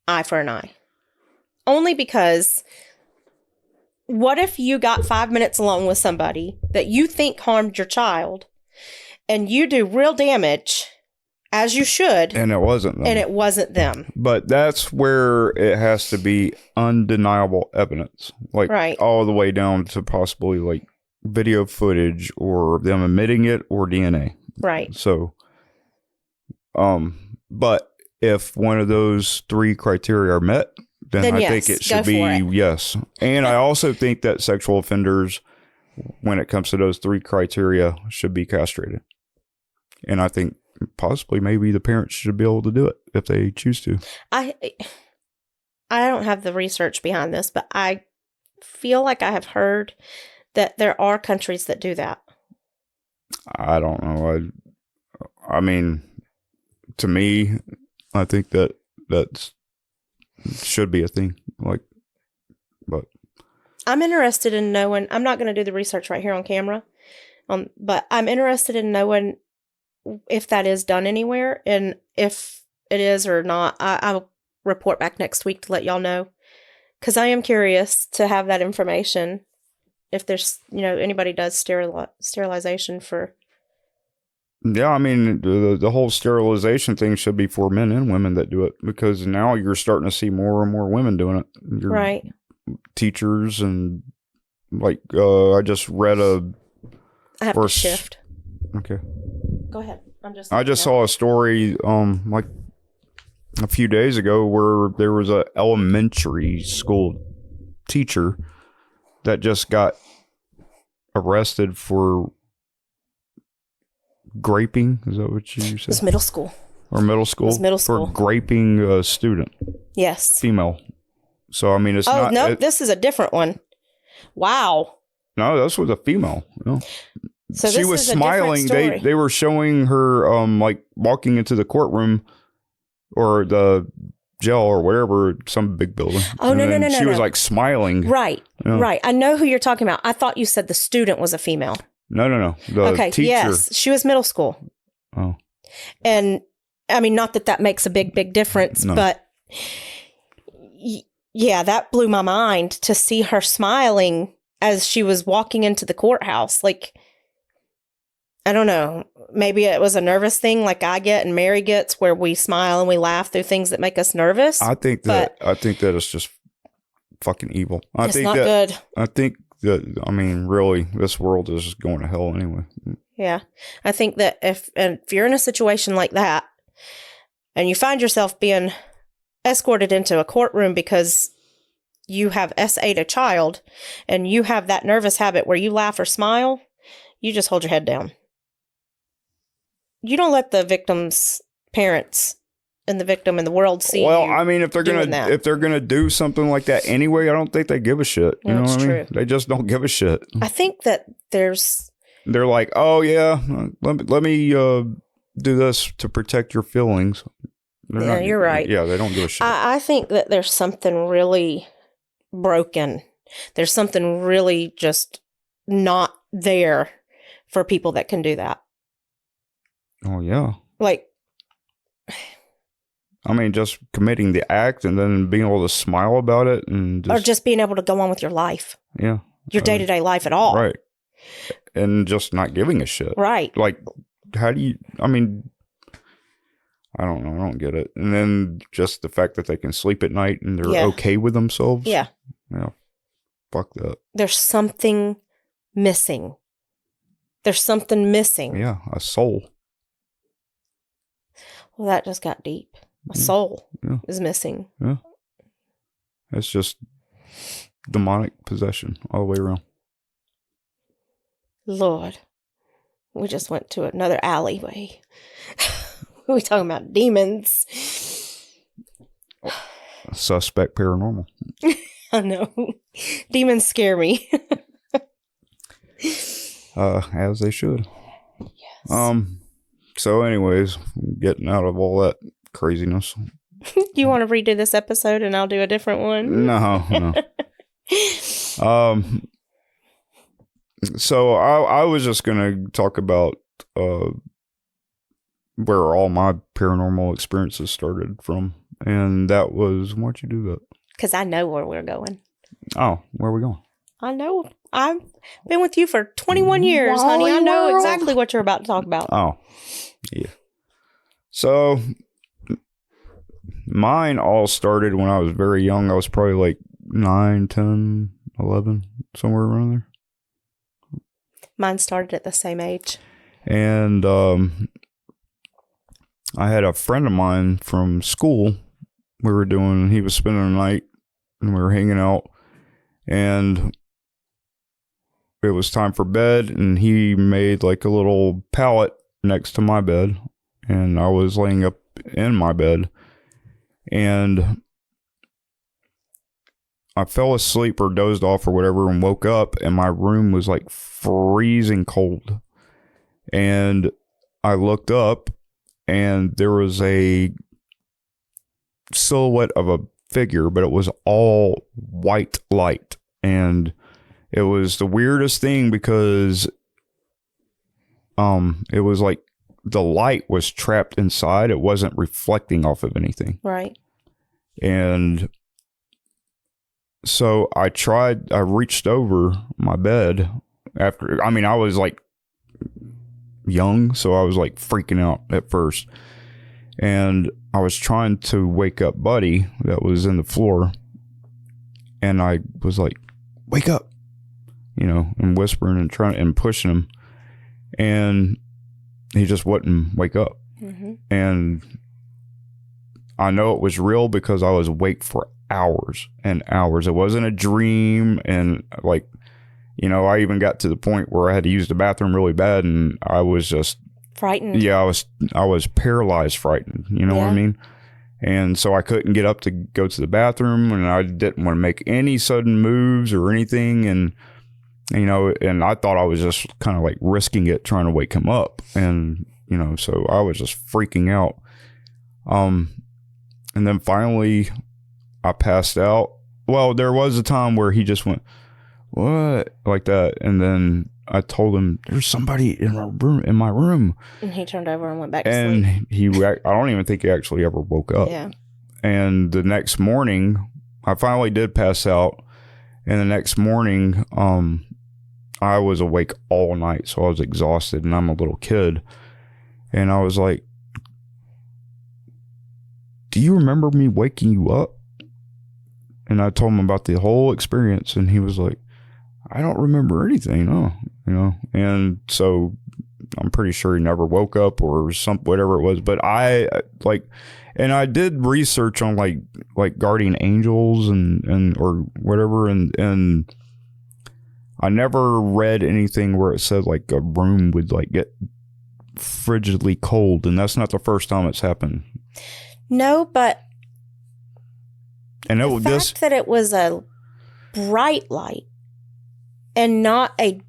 eye for an eye. Only because what if you got 5 minutes alone with somebody that you think harmed your child and you do real damage, as you should, and it wasn't them. But that's where it has to be undeniable evidence, like right. all the way down to possibly like video footage or them admitting it or DNA. Right. So, but if one of those three criteria are met, then I yes, think it should be yes. And I also think that sexual offenders, when it comes to those three criteria, should be castrated. And I think possibly maybe the parents should be able to do it if they choose to. I don't have the research behind this, but I feel like I have heard that there are countries that do that. I don't know. I mean, to me, I think that should be a thing. But I'm interested in knowing. I'm not going to do the research right here on camera, but I'm interested in knowing if that is done anywhere, and if it is or not. I'll report back next week to let y'all know, because I am curious to have that information. If there's anybody does sterilization for. Yeah, I mean, the whole sterilization thing should be for men and women that do it, because now you're starting to see more and more women doing it. Right. Teachers and I just read I have to shift. Okay. Go ahead. I just saw a story like a few days ago where there was a elementary school teacher that just got arrested for graping. Is that what you said? It was middle school. Or middle school? It was middle school. For graping a student. Yes. Female. So, I mean, it's not... Oh, no, this is a different one. Wow. No, this was a female. So she was smiling. They were showing her walking into the courtroom or the jail or whatever, some big building. Oh, no. She was smiling. Right. Right. I know who you're talking about. I thought you said the student was a female. No. The teacher. Yes. She was middle school. Oh. And I mean, not that makes a big difference, but yeah, that blew my mind to see her smiling as she was walking into the courthouse. I don't know. Maybe it was a nervous thing like I get and Mary gets, where we smile and we laugh through things that make us nervous. I think that it's just fucking evil. It's not good. I think that, I mean, really, this world is just going to hell anyway. Yeah. I think that if you're in a situation like that and you find yourself being escorted into a courtroom because you have SA'd a child and you have that nervous habit where you laugh or smile, you just hold your head down. You don't let the victim's parents and the victim in the world see. Well, I mean, if they're gonna do something like that anyway, I don't think they give a shit. You know what I mean? They just don't give a shit. I think that they're like, oh yeah, let me do this to protect your feelings. You're right. Yeah, they don't give a shit. I think that there's something really broken. There's something really just not there for people that can do that. Oh, yeah. I mean, just committing the act and then being able to smile about it. Or just being able to go on with your life. Yeah. Your day-to-day life at all. Right. And just not giving a shit. Right. How do you... I mean, I don't know. I don't get it. And then just the fact that they can sleep at night and they're okay with themselves. Yeah. Yeah. Fuck that. There's something missing. There's something missing. Yeah. A soul. Well, that just got deep. A soul is missing. Yeah. It's just demonic possession all the way around. Lord, we just went to another alleyway. We talking about demons. Suspect paranormal. I know. Demons scare me. As they should. Yes. So anyways, getting out of all that craziness. You want to redo this episode and I'll do a different one? No. So I was just gonna talk about where all my paranormal experiences started from, and that was, why'd you do that? Because I know where we're going. Oh, where are we going? I know. I've been with you for 21 years, honey. I know exactly what you're about to talk about. Oh, yeah. So mine all started when I was very young. I was probably like 9, 10, 11, somewhere around there. Mine started at the same age. And I had a friend of mine from school. He was spending the night and we were hanging out, and it was time for bed, and he made like a little pallet next to my bed, and I was laying up in my bed, and I fell asleep or dozed off or whatever and woke up, and my room was like freezing cold. And I looked up, and there was a silhouette of a figure, but it was all white light. And it was the weirdest thing because it was like the light was trapped inside. It wasn't reflecting off of anything. Right. And so I reached over my bed after, I was like young, so I was like freaking out at first. And I was trying to wake up Buddy that was in the floor. And I was like, wake up, and whispering and trying and pushing him. And he just wouldn't wake up. Mm-hmm. And I know it was real because I was awake for hours and hours. It wasn't a dream. And like, I even got to the point where I had to use the bathroom really bad, and I was just frightened. Yeah, I was paralyzed frightened. You know what I mean? And so I couldn't get up to go to the bathroom, and I didn't want to make any sudden moves or anything. And, and I thought I was just kind of like risking it, trying to wake him up. And, so I was just freaking out. And then finally I passed out. Well, there was a time where he just went, what? Like that. And then I told him, there's somebody in my room. And he turned over and went back to sleep. And I don't even think he actually ever woke up. Yeah. And the next morning, I finally did pass out. And the next morning, I was awake all night. So I was exhausted, and I'm a little kid. And I was like, do you remember me waking you up? And I told him about the whole experience. And he was like, I don't remember anything, no. And so I'm pretty sure he never woke up or whatever it was. But I did research on like guardian angels and or whatever, and I never read anything where it said like a room would like get frigidly cold, and that's not the first time it's happened. No, but and the fact that it was a bright light and not a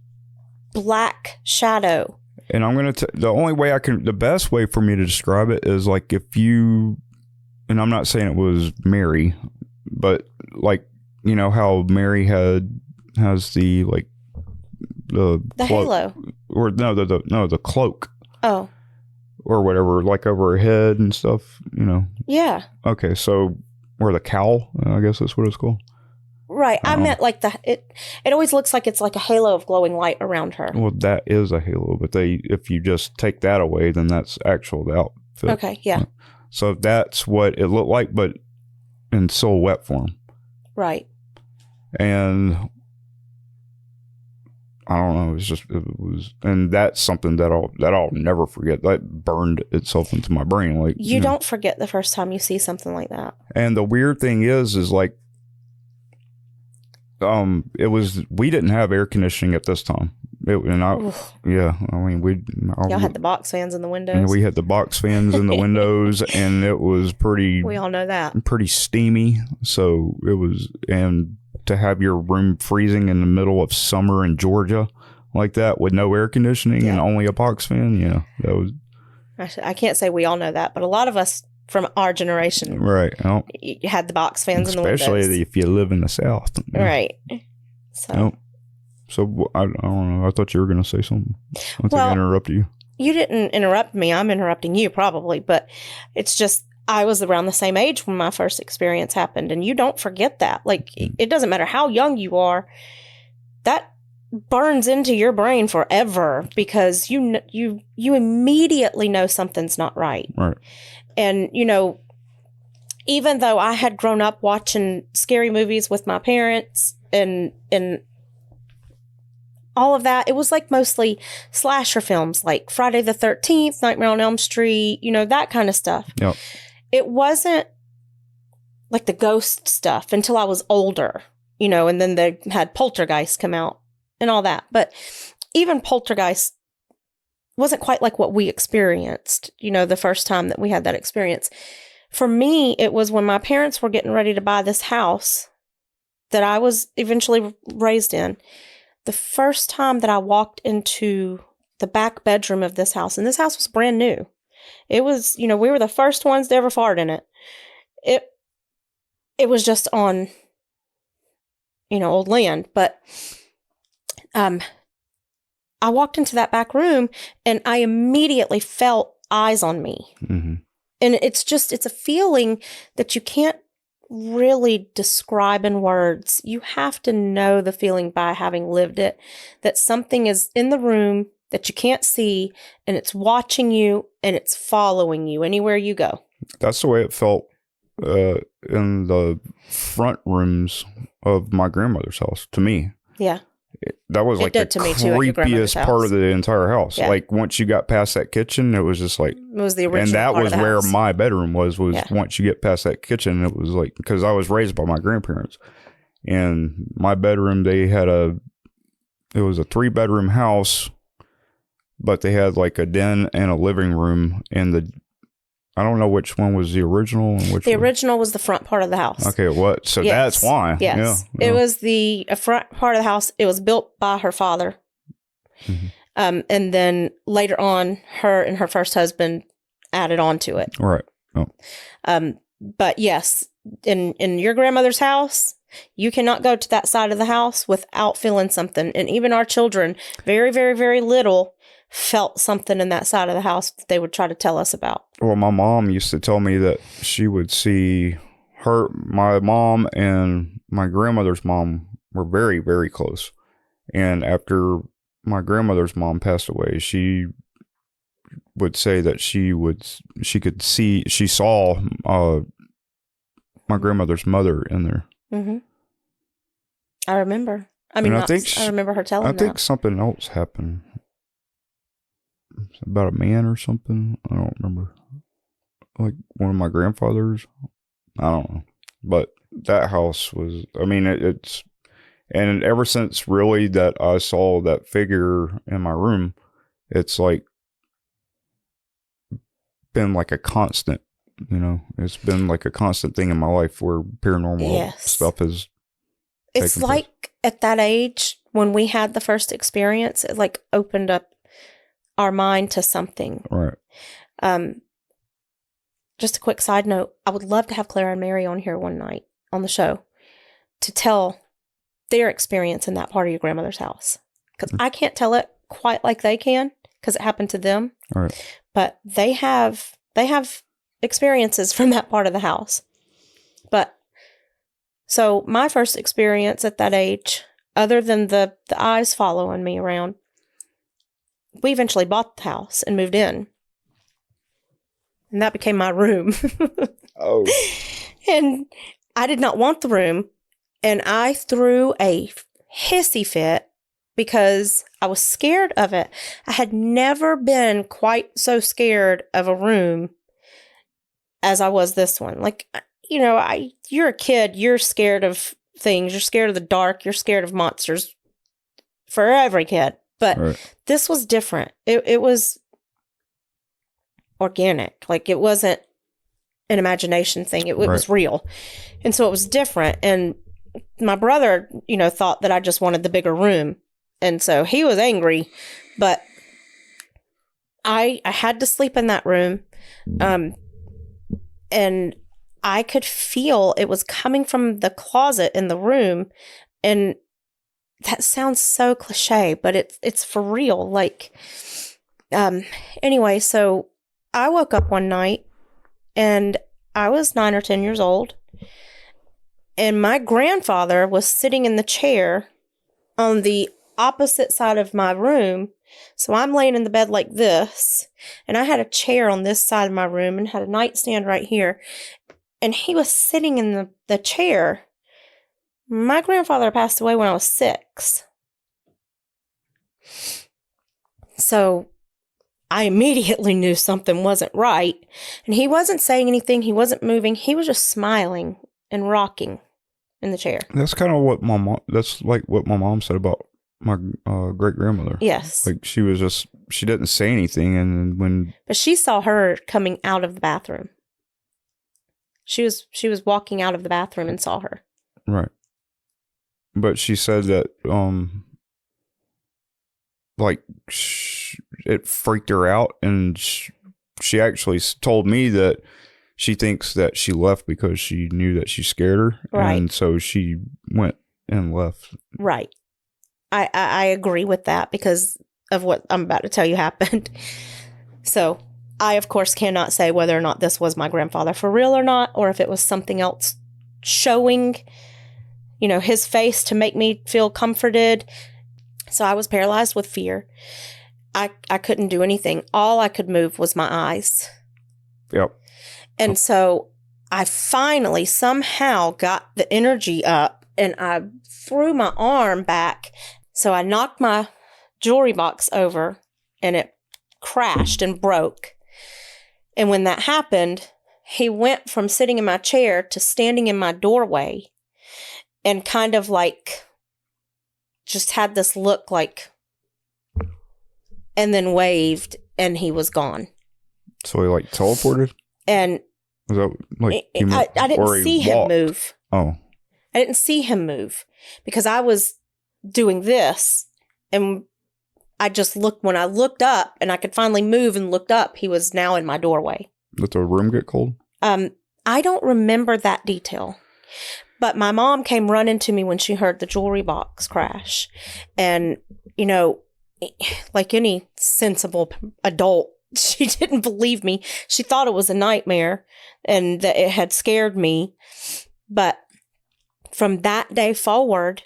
black shadow. And I'm going to, the best way for me to describe it is like if you, and I'm not saying it was Mary, but like, how Mary has the, like, the cloak, halo. Or the cloak. Oh. Or whatever, like over her head and stuff, Yeah. Okay, so, or the cowl, I guess that's what it's called. Right. I meant like it always looks like it's like a halo of glowing light around her. Well, that is a halo, but if you just take that away, then that's the outfit. Okay, yeah. So that's what it looked like, but in silhouette form. Right. And I don't know, it was, and that's something that I'll never forget. That burned itself into my brain. Like you don't forget the first time you see something like that. And the weird thing is like, we didn't have air conditioning at this time. Yeah, I mean, y'all had the box fans in the windows. And we had the box fans in the windows, and it was pretty. We all know that. Pretty steamy. So it was, and to have your room freezing in the middle of summer in Georgia like that with no air conditioning and only a box fan, that was. I can't say we all know that, but a lot of us from our generation, right, you had the box fans in the windows, especially if you live in the South, right? So. So I don't know. I thought you were going to say something. I think I interrupted you. You didn't interrupt me. I'm interrupting you probably, but it's just I was around the same age when my first experience happened, and you don't forget that. Like it doesn't matter how young you are, that burns into your brain forever because you immediately know something's not right. Right. And even though I had grown up watching scary movies with my parents and all of that, it was like mostly slasher films like Friday the 13th, Nightmare on Elm Street, that kind of stuff. Yep. It wasn't like the ghost stuff until I was older, and then they had Poltergeist come out and all that. But even Poltergeist wasn't quite like what we experienced, the first time that we had that experience. For me, it was when my parents were getting ready to buy this house that I was eventually raised in. The first time that I walked into the back bedroom of this house, and this house was brand new. It was, we were the first ones to ever fart in it. It was just on, old land. But I walked into that back room and I immediately felt eyes on me. Mm-hmm. And it's a feeling that you can't really describe in words. You have to know the feeling by having lived it, that something is in the room that you can't see and it's watching you and it's following you anywhere you go. That's the way it felt in the front rooms of my grandmother's house to me. Yeah. That was like the creepiest part of the entire house. Yeah. Like once you got past that kitchen, it was just like, it was the original and that part was of the where house. my bedroom was once you get past that kitchen, it was like, because I was raised by my grandparents, and my bedroom, it was a 3-bedroom house, but they had like a den and a living room, and I don't know which one was the original and which the original was the front part of the house. Okay, what? So yes. That's why. Yes. Yeah. It was the front part of the house. It was built by her father. Mm-hmm. And then later on, her and her first husband added on to it. Right. Oh. But yes, in your grandmother's house, you cannot go to that side of the house without feeling something. And even our children, very, very, very little, felt something in that side of the house that they would try to tell us about. Well, my mom used to tell me that she would see my mom and my grandmother's mom were very, very close. And after my grandmother's mom passed away, she would say that she saw my grandmother's mother in there. Mm-hmm. I remember. I remember her telling me. I think something else happened. About a man or something. I don't remember. Like one of my grandfathers. I don't know. But that house was, it's, and ever since really that I saw that figure in my room, it's like been like a constant, it's been like a constant thing in my life where paranormal stuff is. It's like place. At that age, when we had the first experience, it like opened up our mind to something. Right. Just a quick side note. I would love to have Clara and Mary on here one night on the show to tell their experience in that part of your grandmother's house. Because I can't tell it quite like they can because it happened to them. Right. But they have experiences from that part of the house. But so my first experience at that age, other than the eyes following me around, we eventually bought the house and moved in. And that became my room. Oh. And I did not want the room. And I threw a hissy fit because I was scared of it. I had never been quite so scared of a room as I was this one. Like, you're a kid, you're scared of things. You're scared of the dark. You're scared of monsters for every kid. But Right. this was different. It was organic. Like, it wasn't an imagination thing. It was real. And so it was different. And my brother, thought that I just wanted the bigger room. And so he was angry. But I had to sleep in that room. And I could feel it was coming from the closet in the room. And that sounds so cliche, but it's for real. Like, anyway, so I woke up one night and I was 9 or 10 years old. And my grandfather was sitting in the chair on the opposite side of my room. So I'm laying in the bed like this, and I had a chair on this side of my room and had a nightstand right here. And he was sitting in the chair. My grandfather passed away when I was 6. So I immediately knew something wasn't right. And he wasn't saying anything. He wasn't moving. He was just smiling and rocking in the chair. That's kind of what that's like what my mom said about my great grandmother. Yes. Like, she didn't say anything. And but she saw her coming out of the bathroom. She was walking out of the bathroom and saw her. Right. But she said that, it freaked her out, and she actually told me that she thinks that she left because she knew that she scared her. Right. And so she went and left. Right. I agree with that because of what I'm about to tell you happened. So I, of course, cannot say whether or not this was my grandfather for real or not, or if it was something else showing, his face to make me feel comforted. So I was paralyzed with fear. I couldn't do anything. All I could move was my eyes. Yep. And so I finally somehow got the energy up and I threw my arm back. So I knocked my jewelry box over and it crashed and broke. And when that happened, he went from sitting in my chair to standing in my doorway and kind of like just had this look like, and then waved and he was gone. So he like teleported? And was that like I didn't see him move. Oh. I didn't see him move because I was doing this, and I just looked. When I looked up and I could finally move and looked up, he was now in my doorway. Did the room get cold? I don't remember that detail, but my mom came running to me when she heard the jewelry box crash. And, like any sensible adult, she didn't believe me. She thought it was a nightmare and that it had scared me. But from that day forward,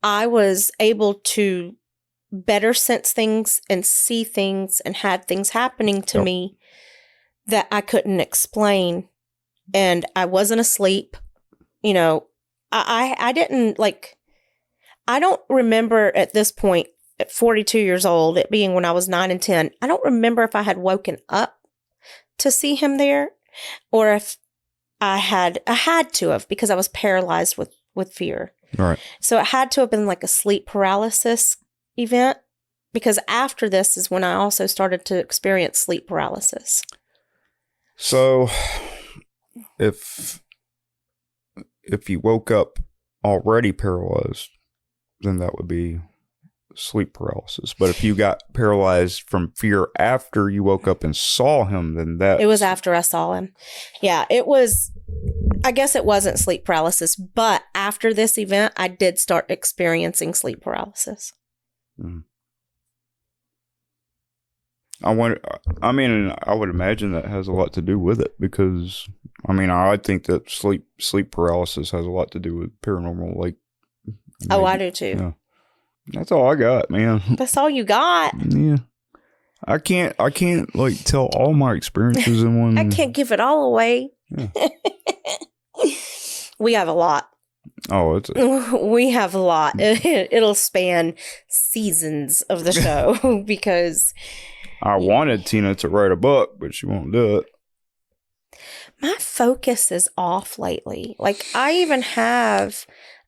I was able to better sense things and see things and had things happening to me that I couldn't explain. And I wasn't asleep. I didn't I don't remember at this point, at 42 years old, it being when I was 9 and 10, I don't remember if I had woken up to see him there or if I had to have, because I was paralyzed with fear. Right. So it had to have been like a sleep paralysis event, because after this is when I also started to experience sleep paralysis. So if you woke up already paralyzed, then that would be sleep paralysis. But if you got paralyzed from fear after you woke up and saw him, then that... It was after I saw him. Yeah, it was... I guess it wasn't sleep paralysis, but after this event, I did start experiencing sleep paralysis. Mm. I would imagine that has a lot to do with it, because I think that sleep paralysis has a lot to do with paranormal. Like, oh, I do too. Yeah. That's all I got, man. That's all you got? Yeah. I can't like tell all my experiences in one. I can't give it all away. Yeah. We have a lot. Oh, we have a lot. It'll span seasons of the show because I wanted Tina to write a book, but she won't do it. My focus is off lately. Like I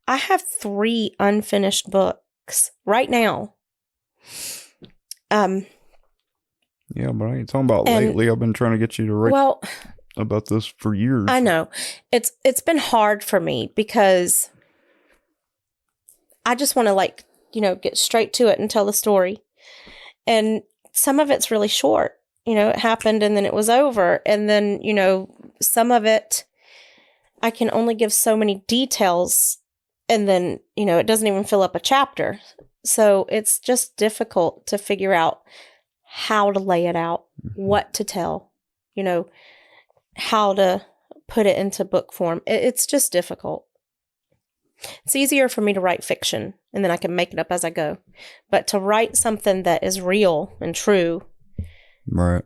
have 3 unfinished books right now. Yeah, but I ain't talking about And- lately. I've been trying to get you to write Well, about this for years. I know. It's been hard for me because I just want to like, get straight to it and tell the story. And some of it's really short. It happened and then it was over. And then, some of it I can only give so many details and then, it doesn't even fill up a chapter. So it's just difficult to figure out how to lay it out, what to tell, how to put it into book form. It's just difficult. It's easier for me to write fiction and then I can make it up as I go. But to write something that is real and true, right?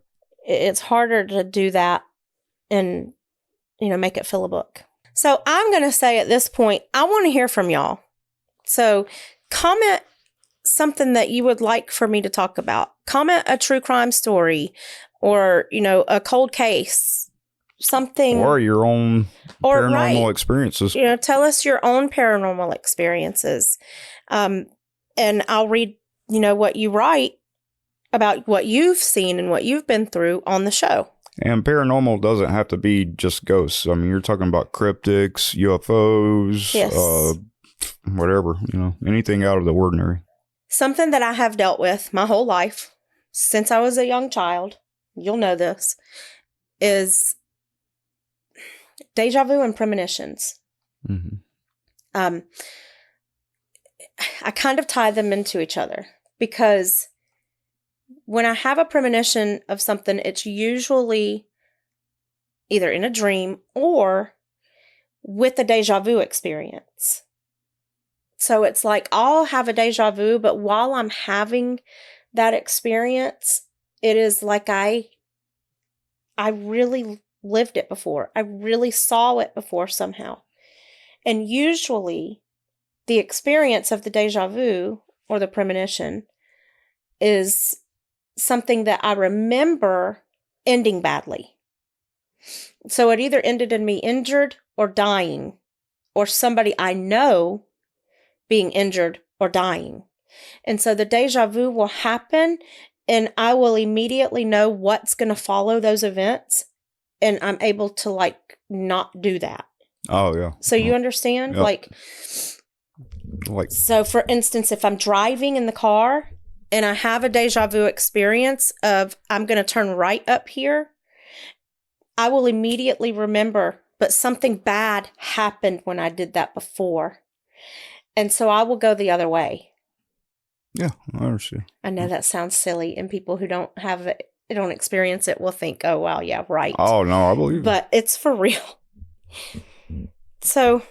It's harder to do that and, make it fill a book. So I'm going to say at this point, I want to hear from y'all. So comment something that you would like for me to talk about. Comment a true crime story or, a cold case, something. Or your own paranormal experiences. Tell us your own paranormal experiences. And I'll read, what you write about what you've seen and what you've been through on the show. And paranormal doesn't have to be just ghosts. I mean, you're talking about cryptids, UFOs, Yes. Whatever, anything out of the ordinary. Something that I have dealt with my whole life since I was a young child, you'll know this, is deja vu and premonitions. Mm-hmm. I kind of tie them into each other because when I have a premonition of something, it's usually either in a dream or with a deja vu experience. So it's like I'll have a deja vu, but while I'm having that experience, it is like I really lived it before. I really saw it before somehow. And usually the experience of the deja vu or the premonition is something that I remember ending badly. So it either ended in me injured or dying, or somebody I know being injured or dying. And so the deja vu will happen and I will immediately know what's going to follow those events. And I'm able to not do that. Oh, yeah. So you understand? Yep. So for instance, if I'm driving in the car and I have a deja vu experience of I'm going to turn right up here, I will immediately remember, but something bad happened when I did that before. And so I will go the other way. Yeah, I understand. I know that sounds silly, and people who don't have it, don't experience it will think, oh, wow, yeah, right. Oh, no, I believe it. But it's for real. So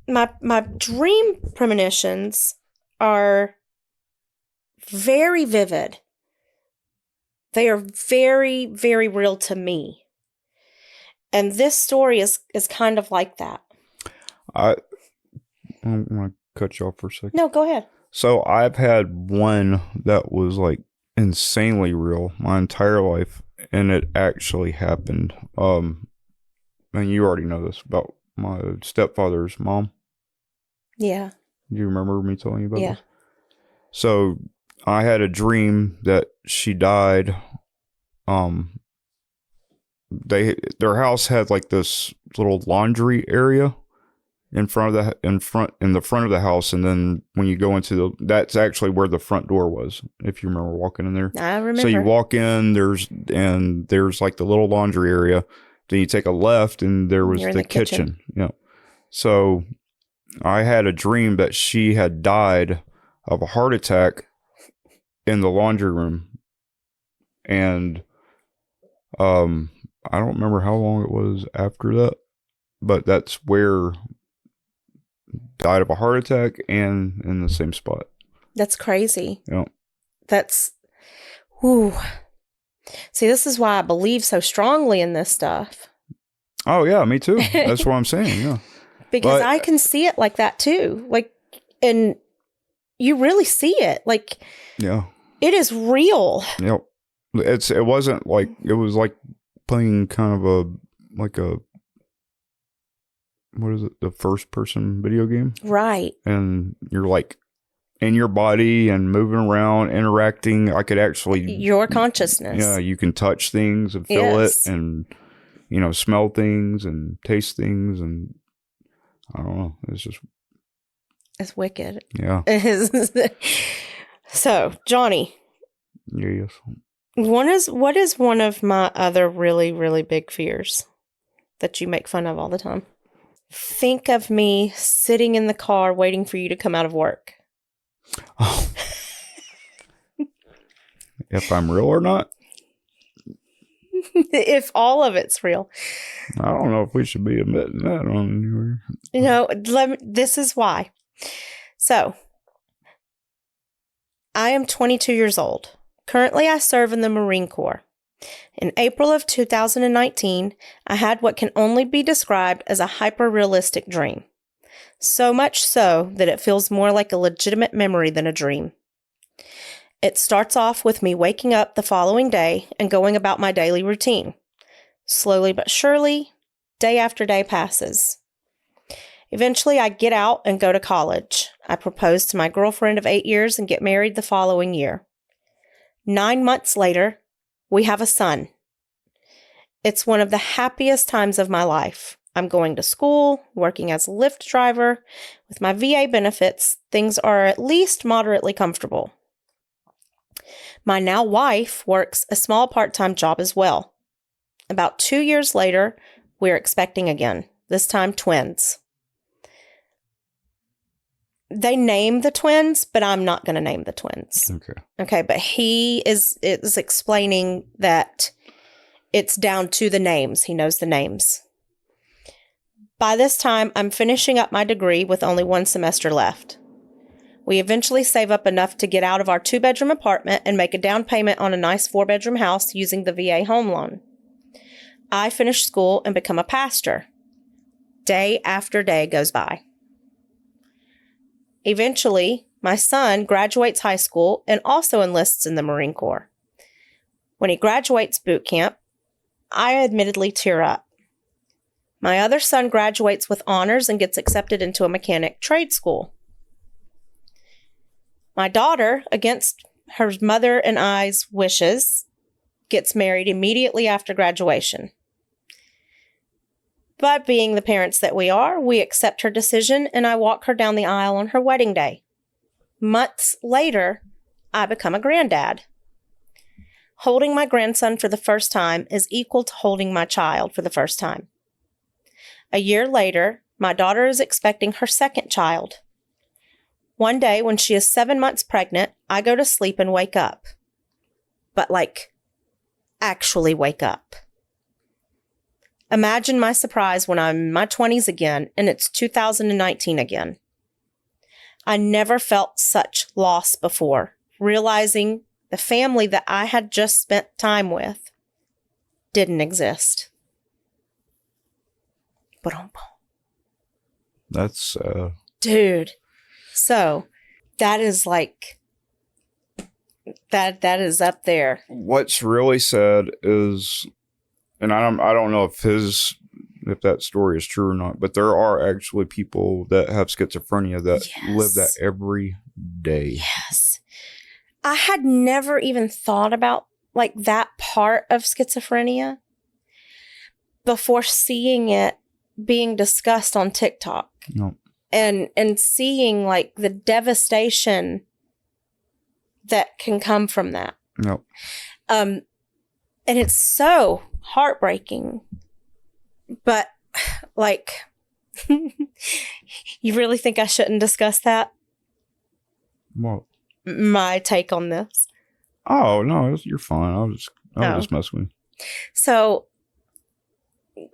my dream premonitions are very vivid. They are very, very real to me. And this story is kind of like that. I want to cut you off for a second. No, go ahead. So I've had one that was insanely real my entire life, and it actually happened. And you already know this about my stepfather's mom. Yeah. Do you remember me telling you about this? So I had a dream that she died. Their house had this little laundry area in the front of the house, and then when you go into that's actually where the front door was, if you remember walking in there. I remember. So you walk in, there's the little laundry area, then you take a left and there was the kitchen. Yeah. So I had a dream that she had died of a heart attack in the laundry room, and I don't remember how long it was after that, but that's where died of a heart attack and in the same spot. That's crazy. Yeah. Whew. See, this is why I believe so strongly in this stuff. Oh, yeah, me too. That's what I'm saying, yeah. Because I can see it like that too. And you really see it. Yeah. It is real. Yep. It wasn't it was playing kind of like a, what is it? The first person video game. Right. And you're like in your body and moving around, interacting. I could actually, Your consciousness. yeah, you can touch things and feel Yes. it and, you know, smell things and taste things. And I don't know. It's just, It's wicked. yeah. So, Johnny, Yes. what is one of my other really, really big fears that you make fun of all the time? Think of me sitting in the car waiting for you to come out of work. Oh. If I'm real or not? If all of it's real. I don't know if we should be admitting that on anywhere. You know, this is why. So, I am 22 years old. Currently, I serve in the Marine Corps. In April of 2019, I had what can only be described as a hyper-realistic dream. So much so that it feels more like a legitimate memory than a dream. It starts off with me waking up the following day and going about my daily routine. Slowly but surely, day after day passes. Eventually, I get out and go to college. I propose to my girlfriend of 8 years and get married the following year. 9 months later, we have a son. It's one of the happiest times of my life. I'm going to school, working as a Lyft driver. With my VA benefits, things are at least moderately comfortable. My now wife works a small part-time job as well. About 2 years later, we're expecting again, this time twins. They name the twins, but I'm not going to name the twins. Okay, but he is explaining that it's down to the names. He knows the names. By this time, I'm finishing up my degree with only 1 semester left. We eventually save up enough to get out of our 2-bedroom apartment and make a down payment on a nice 4-bedroom house using the VA home loan. I finish school and become a pastor. Day after day goes by. Eventually, my son graduates high school and also enlists in the Marine Corps. When he graduates boot camp, I admittedly tear up. My other son graduates with honors and gets accepted into a mechanic trade school. My daughter, against her mother and I's wishes, gets married immediately after graduation. But being the parents that we are, we accept her decision and I walk her down the aisle on her wedding day. Months later, I become a granddad. Holding my grandson for the first time is equal to holding my child for the first time. A year later, my daughter is expecting her second child. One day when she is 7 months pregnant, I go to sleep and wake up. But actually wake up. Imagine my surprise when I'm in my 20s again and it's 2019 again. I never felt such loss before, realizing the family that I had just spent time with didn't exist. That's dude. So that is that is up there. What's really sad is, and I don't know if that story is true or not, but there are actually people that have schizophrenia that live that every day. Yes. I had never even thought about that part of schizophrenia before seeing it being discussed on TikTok. No. And seeing the devastation that can come from that. No. And it's so heartbreaking. But you really think I shouldn't discuss that? What? My take on this. Oh, no, you're fine. I was just messing with you. So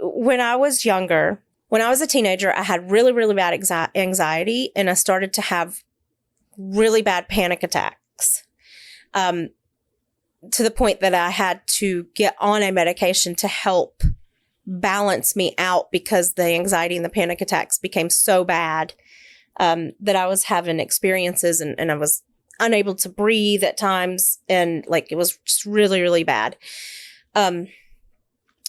when I was younger, when I was a teenager, I had really, really bad anxiety, and I started to have really bad panic attacks to the point that I had to get on a medication to help balance me out because the anxiety and the panic attacks became so bad that I was having experiences and I was unable to breathe at times, and it was just really, really bad.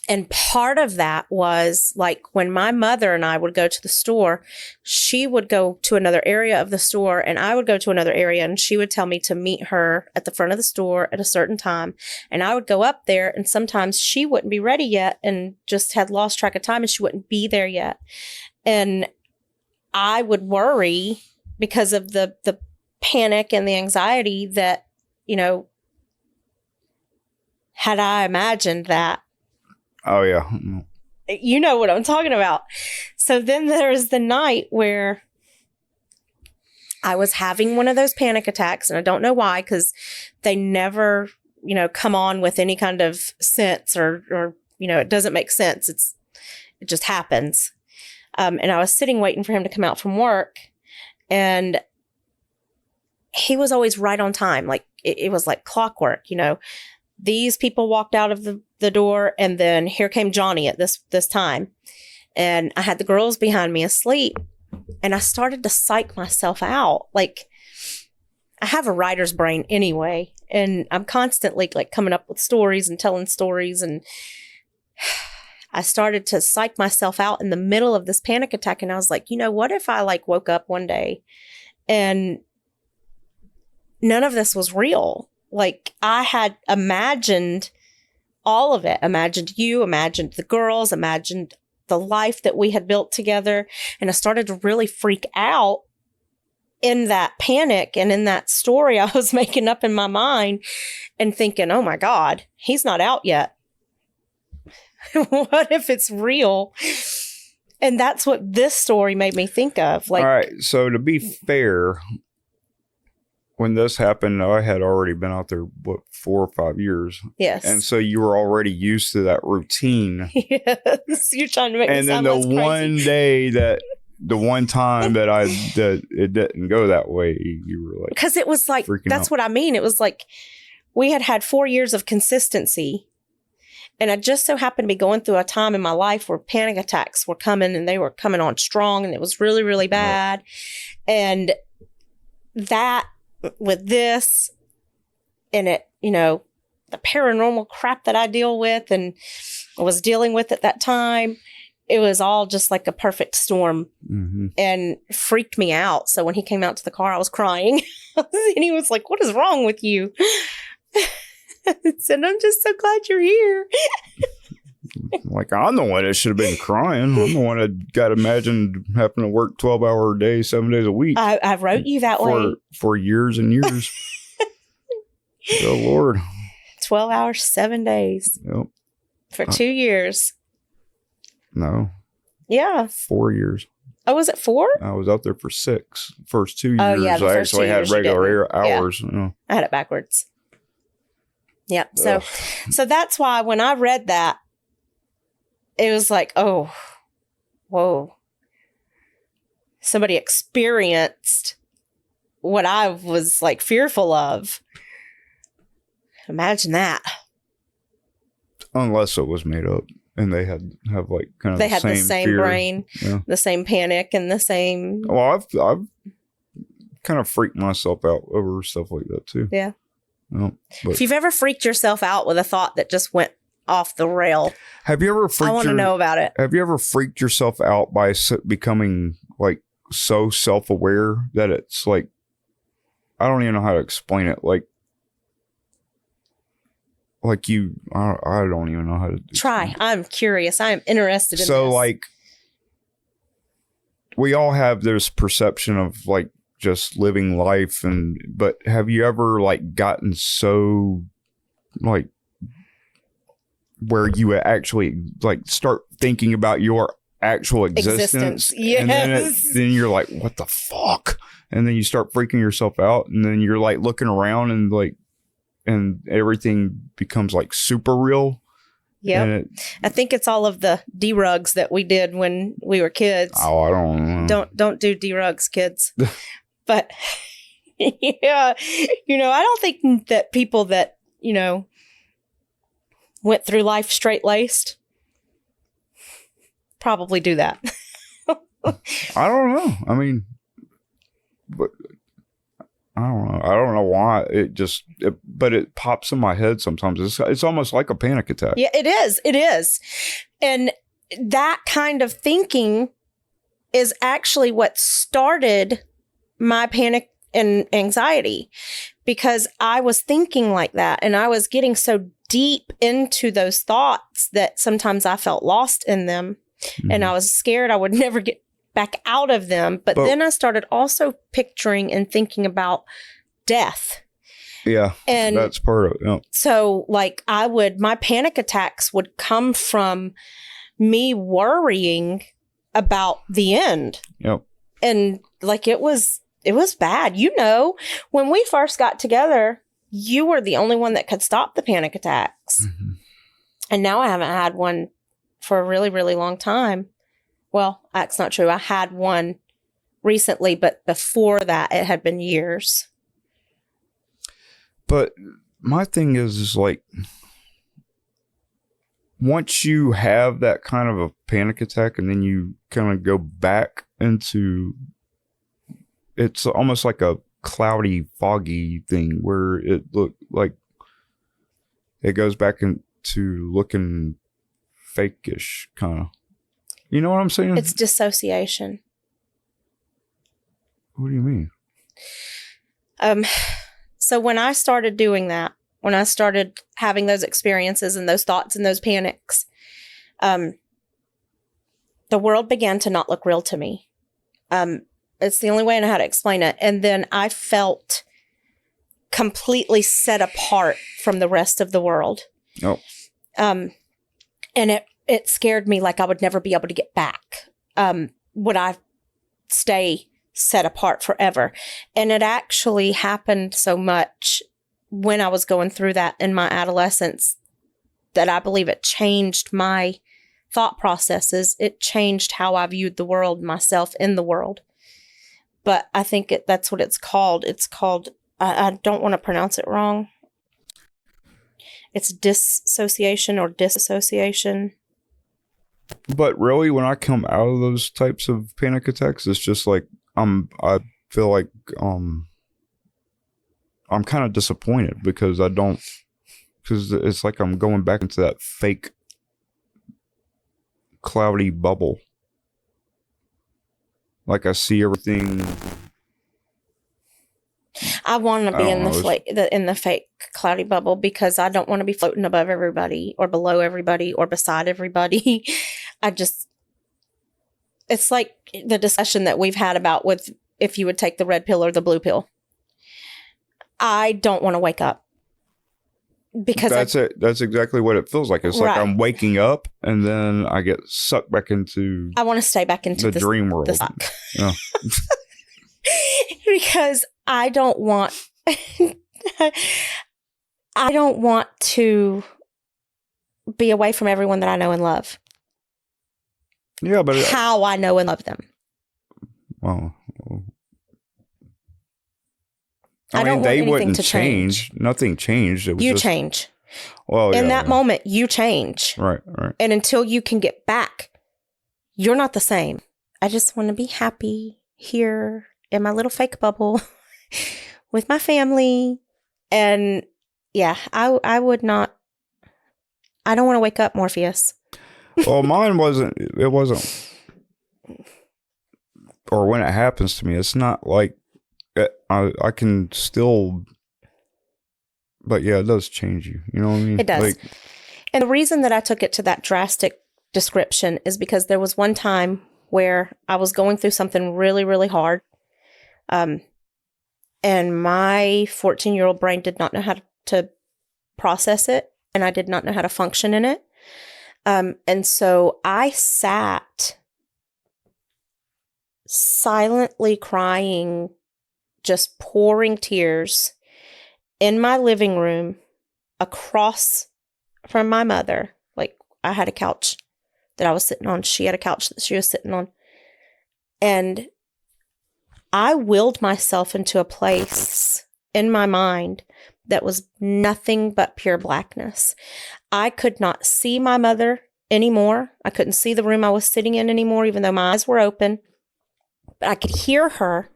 And part of that was like when my mother and I would go to the store, she would go to another area of the store and I would go to another area, and she would tell me to meet her at the front of the store at a certain time. And I would go up there, and sometimes she wouldn't be ready yet and just had lost track of time and she wouldn't be there yet. And I would worry because of the panic and the anxiety that, you know, had I imagined that. Oh, yeah. You know what I'm talking about. So then there was the night where I was having one of those panic attacks, and I don't know why, because they never, you know, come on with any kind of sense or, you know, it doesn't make sense. It just happens. And I was sitting waiting for him to come out from work, and he was always right on time. Like it was like clockwork, you know. These people walked out of the door, and then here came Johnnie at this time. And I had the girls behind me asleep, and I started to psych myself out. Like, I have a writer's brain anyway, and I'm constantly like coming up with stories and telling stories, and I started to psych myself out in the middle of this panic attack. And I was like, you know, what if I like woke up one day and none of this was real? Like, I had imagined all of it, imagined you, imagined the girls, imagined the life that we had built together. And I started to really freak out in that panic and in that story I was making up in my mind and thinking, oh my God, he's not out yet. What if it's real? And that's what this story made me think of. Like, all right. So to be fair, when this happened, I had already been out there, 4 or 5 years. Yes. And so you were already used to that routine. Yes. You're trying to make me sound less crazy. And then the one day the one time that it didn't go that way, you were like, because it was like, that's out. what I mean. It was like we had 4 years of consistency. And I just so happened to be going through a time in my life where panic attacks were coming, and they were coming on strong, and it was really, really bad. Right. And that with this and it, you know, the paranormal crap that I deal with and was dealing with at that time, it was all just like a perfect storm and freaked me out. So when he came out to the car, I was crying and he was like, what is wrong with you? I said, I'm just so glad you're here. Like, I'm the one that should have been crying. I'm the one that got imagined having to work 12-hour days, 7 days a week. I wrote you that way. For years and years. Oh, Lord. 12 hours, 7 days. Yep. For 2 years. No. Yeah. 4 years. Oh, was it 4? I was out there for 6. First 2 years, oh, yeah, I actually had regular hours. Yeah. You know. I had it backwards. Yep. So that's why when I read that, it was like, oh, whoa. Somebody experienced what I was like fearful of. Imagine that. Unless it was made up and they have like kind of the same fear. brain, yeah. The same panic and the same. Well, I've kind of freaked myself out over stuff like that too. Yeah. Well, if you've ever freaked yourself out with a thought that just went off the rail, have you ever freaked? I want to know about it. Have you ever freaked yourself out by becoming like so self-aware that it's like, I don't even know how to explain it. Like you, I don't even know how to try. I'm curious. I'm interested in so this. Like, we all have this perception of like just living life, but have you ever like gotten so like where you actually like start thinking about your actual existence? Yes. And then you're like, what the fuck? And then you start freaking yourself out, and then you're like looking around and everything becomes like super real. Yeah. I think it's all of the D-rugs that we did when we were kids. Oh, I don't know. Don't do D-rugs, kids. But yeah, you know, I don't think that people that, you know, went through life straight-laced probably do that. I don't know. I mean, but I don't know why but it pops in my head sometimes. It's almost like a panic attack. Yeah, it is. It is. And that kind of thinking is actually what started my panic and anxiety, because I was thinking like that and I was getting so deep into those thoughts that sometimes I felt lost in them, and I was scared I would never get back out of them. But then I started also picturing and thinking about death. Yeah, and that's part of it. Yeah. So like my panic attacks would come from me worrying about the end. Yep. And like it was bad. You know, when we first got together, you were the only one that could stop the panic attacks. Mm-hmm. And now I haven't had one for a really, really long time. Well, that's not true. I had one recently, but before that, it had been years. But my thing is like, once you have that kind of a panic attack and then you kind of go back into, it's almost like a cloudy, foggy thing where it look like it goes back into looking fake-ish kind of. You know what I'm saying? It's dissociation. What do you mean? So when I started doing that, when I started having those experiences and those thoughts and those panics, the world began to not look real to me. It's the only way I know how to explain it. And then I felt completely set apart from the rest of the world. Oh. And it scared me like I would never be able to get back. Would I stay set apart forever? And it actually happened so much when I was going through that in my adolescence that I believe it changed my thought processes. It changed how I viewed the world, myself in the world. But I think that's what it's called. It's called, I don't want to pronounce it wrong. It's dissociation or disassociation. But really, when I come out of those types of panic attacks, it's just like, I feel like, I'm kind of disappointed because it's like I'm going back into that fake cloudy bubble. Like I see everything. I want to be in the fake cloudy bubble because I don't want to be floating above everybody or below everybody or beside everybody. It's like the discussion that we've had about with if you would take the red pill or the blue pill. I don't want to wake up. Because that's exactly what it feels like. It's like I'm waking up and then I get sucked back into. I want to stay back into the dream world. Yeah. Because I don't want to be away from everyone that I know and love. Yeah, but how I know and love them. Well, I don't want anything to change. Nothing changed. It was you change. Well, in that moment, you change. Right. And until you can get back, you're not the same. I just want to be happy here in my little fake bubble with my family. And yeah, I would not. I don't want to wake up, Morpheus. Well, mine wasn't. It wasn't. Or when it happens to me, it's not like. I can still, but yeah, it does change you. You know what I mean? It does. And the reason that I took it to that drastic description is because there was one time where I was going through something really, really hard. And my 14-year-old brain did not know how to process it. And I did not know how to function in it. And so I sat silently crying, just pouring tears in my living room across from my mother. Like I had a couch that I was sitting on. She had a couch that she was sitting on. And I willed myself into a place in my mind that was nothing but pure blackness. I could not see my mother anymore. I couldn't see the room I was sitting in anymore, even though my eyes were open. But I could hear her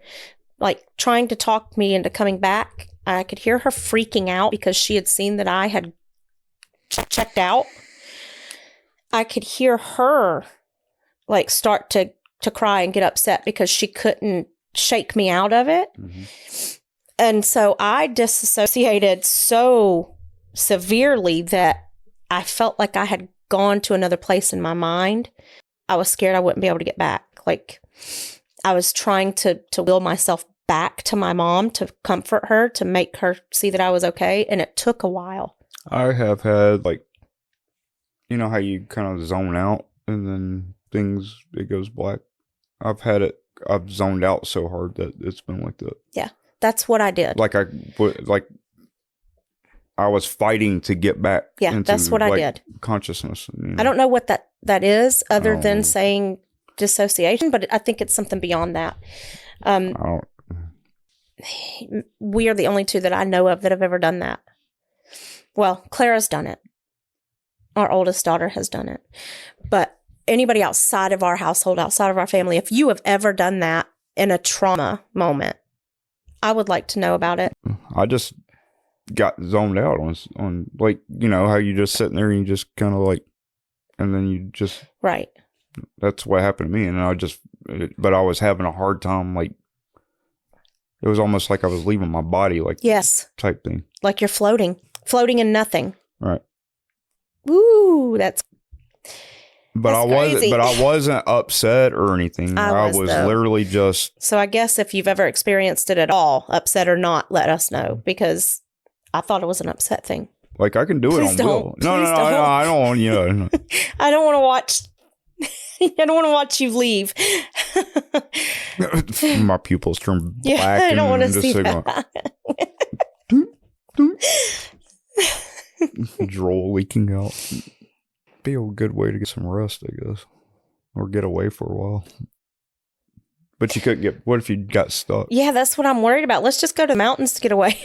like trying to talk me into coming back. I could hear her freaking out because she had seen that I had checked out. I could hear her like start to cry and get upset because she couldn't shake me out of it. Mm-hmm. And so I disassociated so severely that I felt like I had gone to another place in my mind. I was scared I wouldn't be able to get back. Like I was trying to will myself back to my mom, to comfort her, to make her see that I was okay. And it took a while. I have had like, you know how you kind of zone out and then it goes black. I've zoned out so hard that it's been like that. Yeah, that's what I did. Like I was fighting to get back. Yeah, into, that's what I did. Consciousness. You know? I don't know what that is other than saying dissociation, but I think it's something beyond that. We are the only two that I know of that have ever done that. Well, Clara's done it. Our oldest daughter has done it. But anybody outside of our household, outside of our family, if you have ever done that in a trauma moment, I would like to know about it. I just got zoned out on like, you know, how you just sitting there and you just kind of like, and then you just. Right. That's what happened to me. And but I was having a hard time, like, it was almost like I was leaving my body, like, yes, type thing. Like you're floating in nothing. Right. Woo, that's crazy. I wasn't upset or anything. I was literally just. So I guess if you've ever experienced it at all, upset or not, let us know, because I thought it was an upset thing. Like I can do it on will. No, I don't want you. Know. I don't want to watch. I don't want to watch you leave. My pupils turn black. Yeah, I don't want to see that. Drool leaking out. Be a good way to get some rest, I guess, or get away for a while. But you couldn't get. What if you got stuck? Yeah, that's what I'm worried about. Let's just go to the mountains to get away.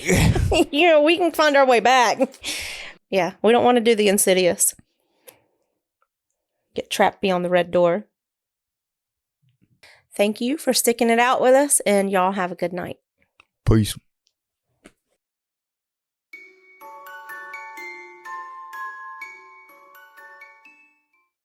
You know, we can find our way back. Yeah, we don't want to do the insidious. Get trapped beyond the red door. Thank you for sticking it out with us, and y'all have a good night. Peace.